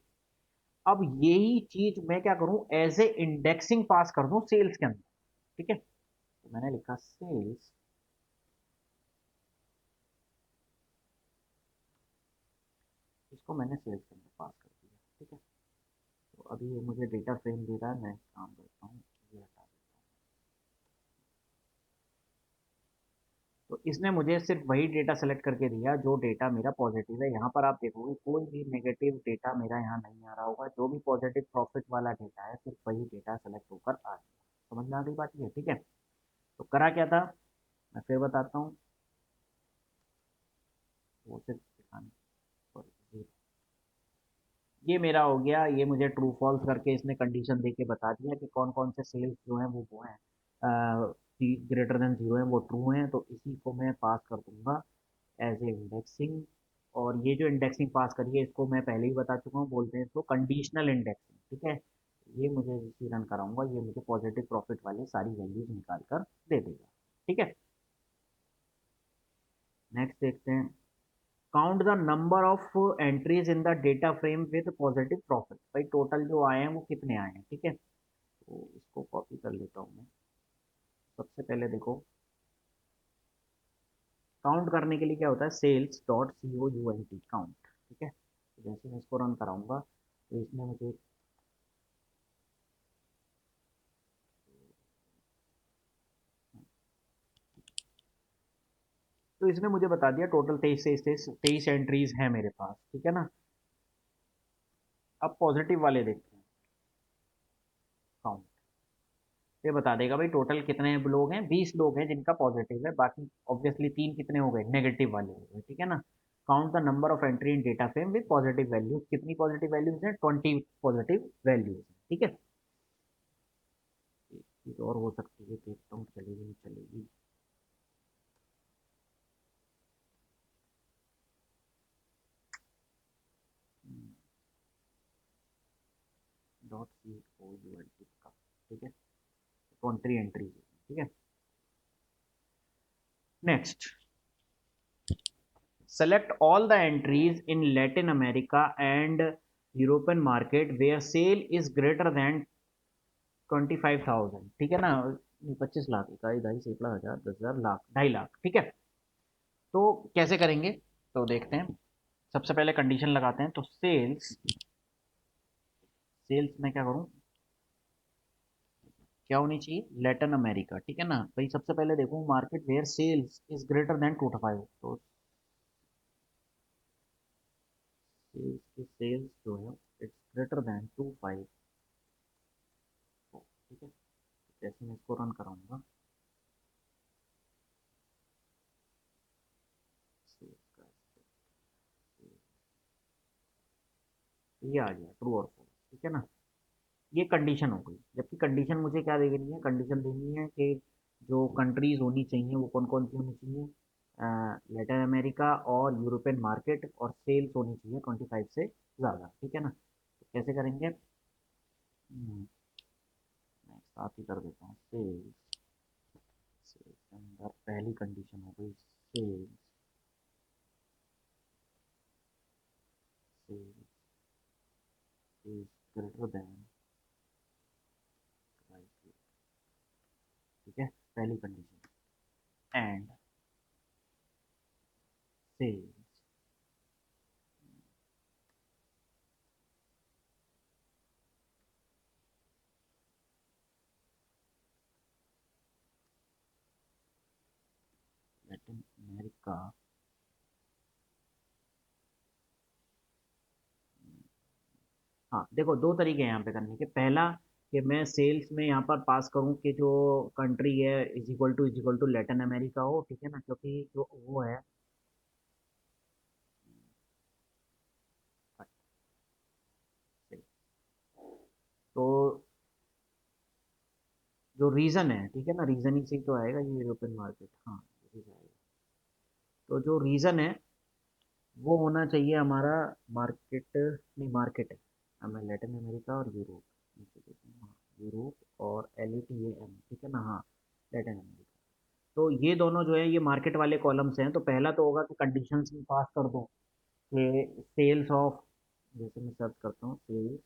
अब यही चीज मैं क्या करूं, एज ए इंडेक्सिंग पास कर दूं सेल्स के अंदर। ठीक है। तो मैंने लिखा सेल्स, इसको मैंने सेल्स के अंदर पास कर दिया। ठीक है। तो अभी ये मुझे डेटा फ्रेम दे रहा है, मैं काम करता हूँ, ये हटा देता हूँ। तो इसने मुझे सिर्फ वही डेटा सेलेक्ट करके दिया जो डेटा मेरा पॉजिटिव है। यहाँ पर आप देखोगे कोई भी नेगेटिव डेटा मेरा यहाँ नहीं आ रहा होगा, जो भी पॉजिटिव प्रॉफिट वाला डेटा है सिर्फ वही डेटा सेलेक्ट होकर आ जाएगा। समझ में आ गई बात ये। ठीक है। तो करा क्या था, मैं फिर बताता हूँ। वो सिर्फ दिखाने, sorry, ये मेरा हो गया, ये मुझे ट्रू फॉल्स करके इसने कंडीशन दे के बता दिया कि कौन कौन से सेल्स जो हैं वो हैं ग्रेटर देन 0 है वो ट्रू है, तो इसी को मैं पास कर दूंगा एज ए इंडेक्सिंग। और ये जो इंडेक्सिंग पास करी है इसको मैं पहले ही बता चुका हूँ, बोलते हैं इसको कंडीशनल इंडेक्सिंग, ठीक है। ये मुझे इसी रन कराऊंगा, ये मुझे पॉजिटिव प्रॉफिट वाले सारी वैल्यूज निकाल कर दे देगा, ठीक है। नेक्स्ट देखते हैं, count the number of entries in the data frame with positive profit. भाई टोटल जो आए हैं वो कितने आए हैं, ठीक है। तो इसको कॉपी कर लेता हूँ मैं। सबसे पहले देखो, काउंट करने के लिए क्या होता है, sales dot C O U N T count, ठीक है। तो जैसे मैं इसको रन कराऊंगा तो इसमें मुझे तो इसने मुझे बता दिया टोटल 23 एंट्रीज हैं मेरे पास, ठीक है ना। अब पॉजिटिव वाले देखते हैं, काउंट ये बता देगा भाई टोटल कितने लोग हैं, 20 लोग हैं जिनका पॉजिटिव है, बाकी ऑब्वियसली 3 कितने हो गए, नेगेटिव वाले हो गए, ठीक है ना। Count the number of entry in data frame with positive values, कितनी पॉजिटिव वैल्यूज हैं, 20 पॉजिटिव वैल्यूज, ठीक है। एक चीज और हो सकती है, देखता हूँ चलेगी नहीं चलेगी। Dot C O U L T का, ठीक है, 20 एंट्रीज, ठीक है। Next, select all the entries in Latin America and European market where sale is greater than 25,000, ठीक है ना। 25 लाख, इकाई, ढाई, सैकड़ा, हजार, 10,000, लाख, 2.5 लाख, ठीक है। तो कैसे करेंगे, तो देखते हैं। सबसे पहले कंडीशन लगाते हैं, तो सेल्स, सेल्स में क्या करूं, क्या होनी चाहिए, लेटिन अमेरिका, ठीक है ना। भाई सबसे पहले देखो, market where sales is greater than 2 to 5, तो सेल्स की सेल्स जो है इट्स ग्रेटर देन 2 5, ठीक है। जैसे मैं इसको रन कराऊंगा, ये आ गया ट्रू और फॉल्स, ठीक है ना। ये कंडीशन हो गई, जबकि कंडीशन मुझे क्या देनी है, कंडीशन देनी है कि जो कंट्रीज होनी चाहिए वो कौन कौन सी होनी चाहिए, लेटिन अमेरिका और यूरोपियन मार्केट, और सेल्स होनी चाहिए 25 से ज़्यादा, ठीक है ना। तो कैसे करेंगे, मैं साथ ही कर देता हूँ, सेल्स, सेल्स के अंदर पहली कंडीशन हो गई, sales, sales is greater than, ठीक है, पहली condition, and sales, Latin America, हाँ देखो दो तरीके हैं यहाँ पे करने के। पहला कि मैं सेल्स में यहाँ पर पास करूँ कि जो कंट्री है is equal to Latin America हो, ठीक है ना, क्योंकि जो वो है, तो जो रीजन है, ठीक है ना, रीजनिंग से ही तो आएगा ये यूरोपियन मार्केट, हाँ यही से आएगा। तो जो रीजन है वो होना चाहिए हमारा मार्केट, नहीं मार्केट है हमें लेटिन अमेरिका और यूरोप, हाँ, यूरोप और LATAM, ठीक है ना, हाँ लेटिन अमेरिका। तो ये दोनों जो है ये मार्केट वाले कॉलम्स हैं, तो पहला तो होगा कि कंडीशंस में पास कर दो कि सेल्स ऑफ, जैसे मैं सर्च करता हूँ sales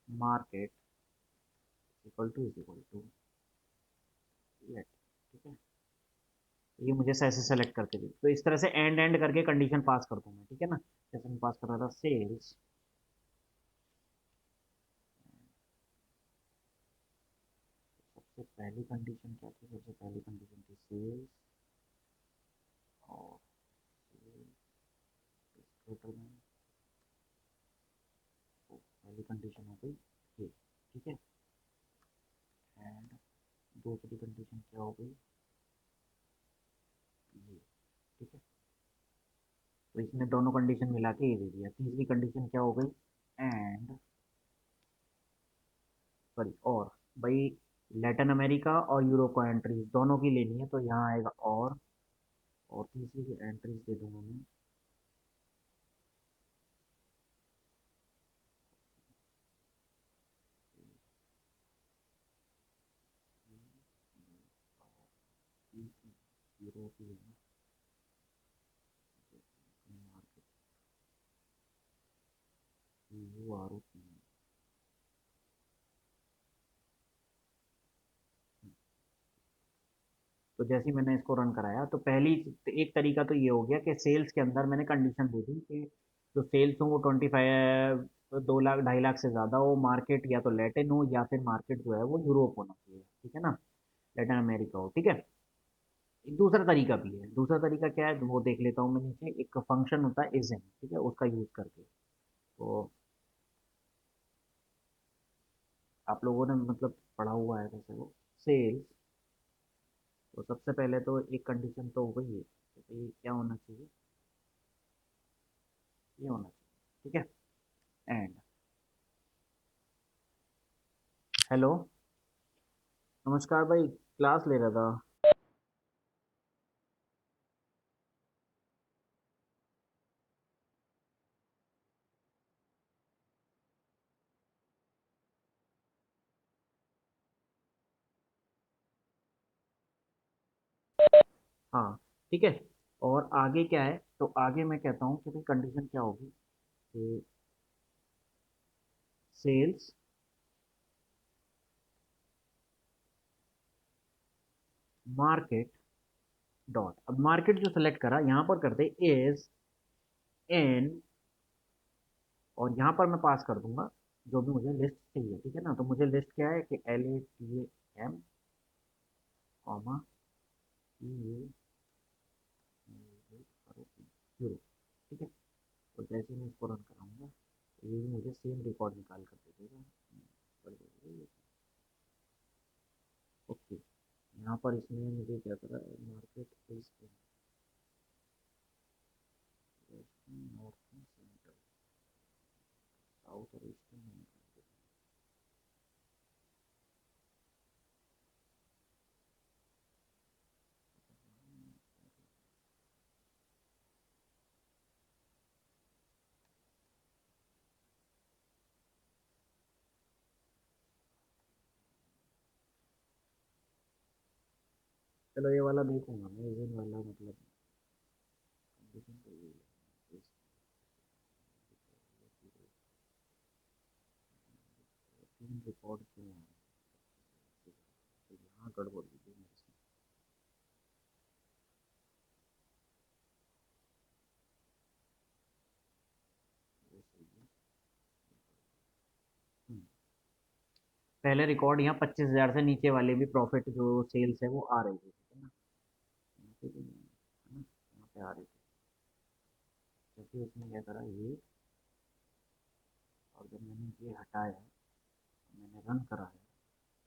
market is equal to late, ठीक है। तो ये मुझे ऐसे सेलेक्ट करके दी, तो इस तरह से एंड एंड करके कंडीशन पास कर दूँ मैं, ठीक है ना। जैसे मैं पास कर रहा था सेल्स, सबसे पहली कंडीशन क्या थी, सबसे पहली कंडीशन थी सेल्स और टोटल में, तो पहली कंडीशन हो गई ये, ठीक है। एंड दूसरी कंडीशन क्या हो गई, ये, ठीक है। तो इसने दोनों कंडीशन मिला के ये दे दिया। तीसरी कंडीशन क्या हो गई, एंड सॉरी और भाई लैटिन अमेरिका और यूरोप को एंट्रीज दोनों की लेनी है, तो यहाँ आएगा और तीसरी की एंट्रीज दे दूंगा मैं। European market, U R O P. तो जैसे ही मैंने इसको रन कराया तो पहली एक तरीका तो ये हो गया कि सेल्स के अंदर मैंने कंडीशन दे दी कि जो सेल्स हो वो 25 2 लाख 2.5 लाख से ज़्यादा हो, मार्केट या तो लैटिन हो या फिर मार्केट जो है वो यूरोप होना चाहिए, ठीक है ना, लैटिन अमेरिका हो, ठीक है। एक दूसरा तरीका भी है, दूसरा तरीका क्या है वो देख लेता हूँ मैं नीचे, एक फंक्शन होता है इज इन, ठीक है, उसका यूज़ करके। तो आप लोगों ने मतलब पढ़ा हुआ है वैसे वो सेल्स। तो सबसे पहले तो एक कंडीशन तो हो गई है कि भाई क्या होना चाहिए, ये होना चाहिए, ठीक है। एंड हेलो, नमस्कार भाई, क्लास ले रहा था। हाँ, ठीक है। और आगे क्या है, तो आगे मैं कहता हूँ कि भाई कंडीशन क्या होगी कि सेल्स मार्केट डॉट, अब मार्केट जो सेलेक्ट करा यहाँ पर करते इज इन, और यहाँ पर मैं पास कर दूंगा जो भी मुझे लिस्ट चाहिए, ठीक है ना। तो मुझे लिस्ट क्या है कि LATAM कॉमा यूरो, ठीक है। तो जैसे मैं इसको रन कराऊंगा तो ये भी मुझे सेम रिकॉर्ड निकाल कर दे देगा। ओके, यहाँ पर इसमें मुझे क्या करा, market is north central south और ईस्टर्न। चलो ये वाला देखूंगा मैं, इवन वाला मतलब कंडीशन तो ये है, तीन रिकॉर्ड क्यों आ रहे हैं, तो यहाँ गड़बड़ हुई है मेरे से। वो सही है। हम्म, पहले रिकॉर्ड यहाँ 25,000 से नीचे वाले भी प्रॉफिट जो सेल्स है वो आ रही थी, ठीक है ना, यहाँ पे भी नहीं है ना, यहाँ पे आ रही थी। क्योंकि उसने क्या करा ये, और जब मैंने ये हटाया, मैंने रन कराया,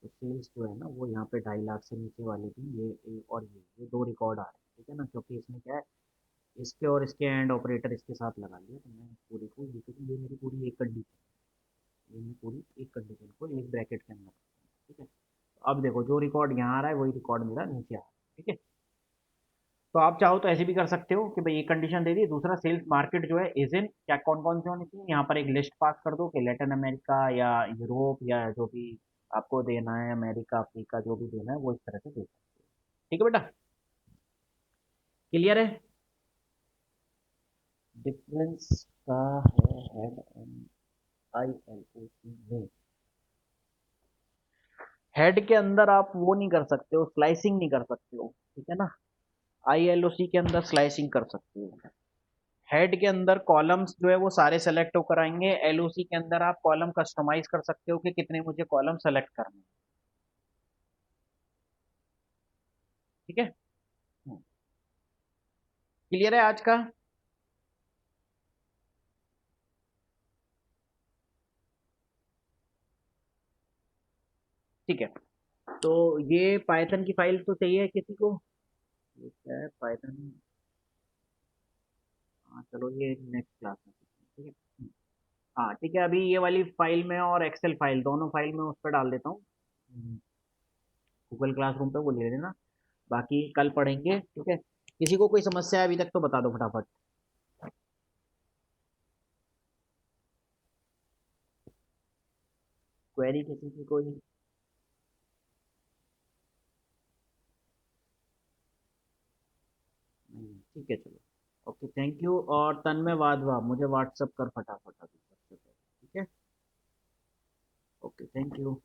तो सेल्स जो है ना वो यहाँ पे 2.5 लाख से नीचे वाले भी और ये दो रिकॉर्ड आ रहे हैं, ठीक है ना। क्योंकि इसमें क्या है, इसके और इसके एंड ऑपरेटर इसके साथ लगा लिया, तो मैं पूरी को ये, क्योंकि ये मेरी पूरी एक कंडीशन, ये मैं पूरी एक कंडीशन को एक ब्रैकेट के अंदर, ठीक है। तो अब देखो जो रिकॉर्ड यहाँ आ रहा है वही रिकॉर्ड मेरा नीचे आ रहा है, ठीक है। तो आप चाहो तो ऐसे भी कर सकते हो कि भाई एक कंडीशन दे दी, दूसरा सेल्स मार्केट जो है इज इन, क्या कौन कौन से होने चाहिए, यहाँ पर एक लिस्ट पास कर दो कि लैटिन अमेरिका या यूरोप या जो भी आपको देना है, अमेरिका अफ्रीका जो भी देना है वो इस तरह से दे सकते हो, ठीक है बेटा, क्लियर है। डिफरेंस का है हेड एंड ILOC में, हेड के अंदर आप वो नहीं कर सकते हो, स्लाइसिंग नहीं कर सकते हो, ठीक है ना। ILOC के अंदर स्लाइसिंग कर सकते हो। हेड के अंदर कॉलम्स जो है वो सारे सेलेक्ट होकर आएंगे, LOC के अंदर आप कॉलम कस्टमाइज कर सकते हो कि कितने मुझे कॉलम सेलेक्ट करने हैं, ठीक है। क्लियर है आज का। ठीक है, तो ये पाइथन की फाइल तो चाहिए है किसी को, ये क्या है पाइथन, हाँ चलो ये नेक्स्ट क्लास में सीखेंगे, ठीक है। हाँ ठीक है, अभी ये वाली फाइल में और एक्सेल फाइल दोनों फाइल में उस पर डाल देता हूँ, गूगल क्लासरूम पे, वो ले लेना। बाकी कल पढ़ेंगे, ठीक है। किसी को कोई समस्या है अभी तक तो बता दो फटाफट। क्वेरी किसी की कोई? नहीं, ठीक है चलो। Okay, thank you. और तन्मय वाधवा मुझे व्हाट्सअप कर फटाफट अभी सबसे पहले, ठीक है। Okay, thank you.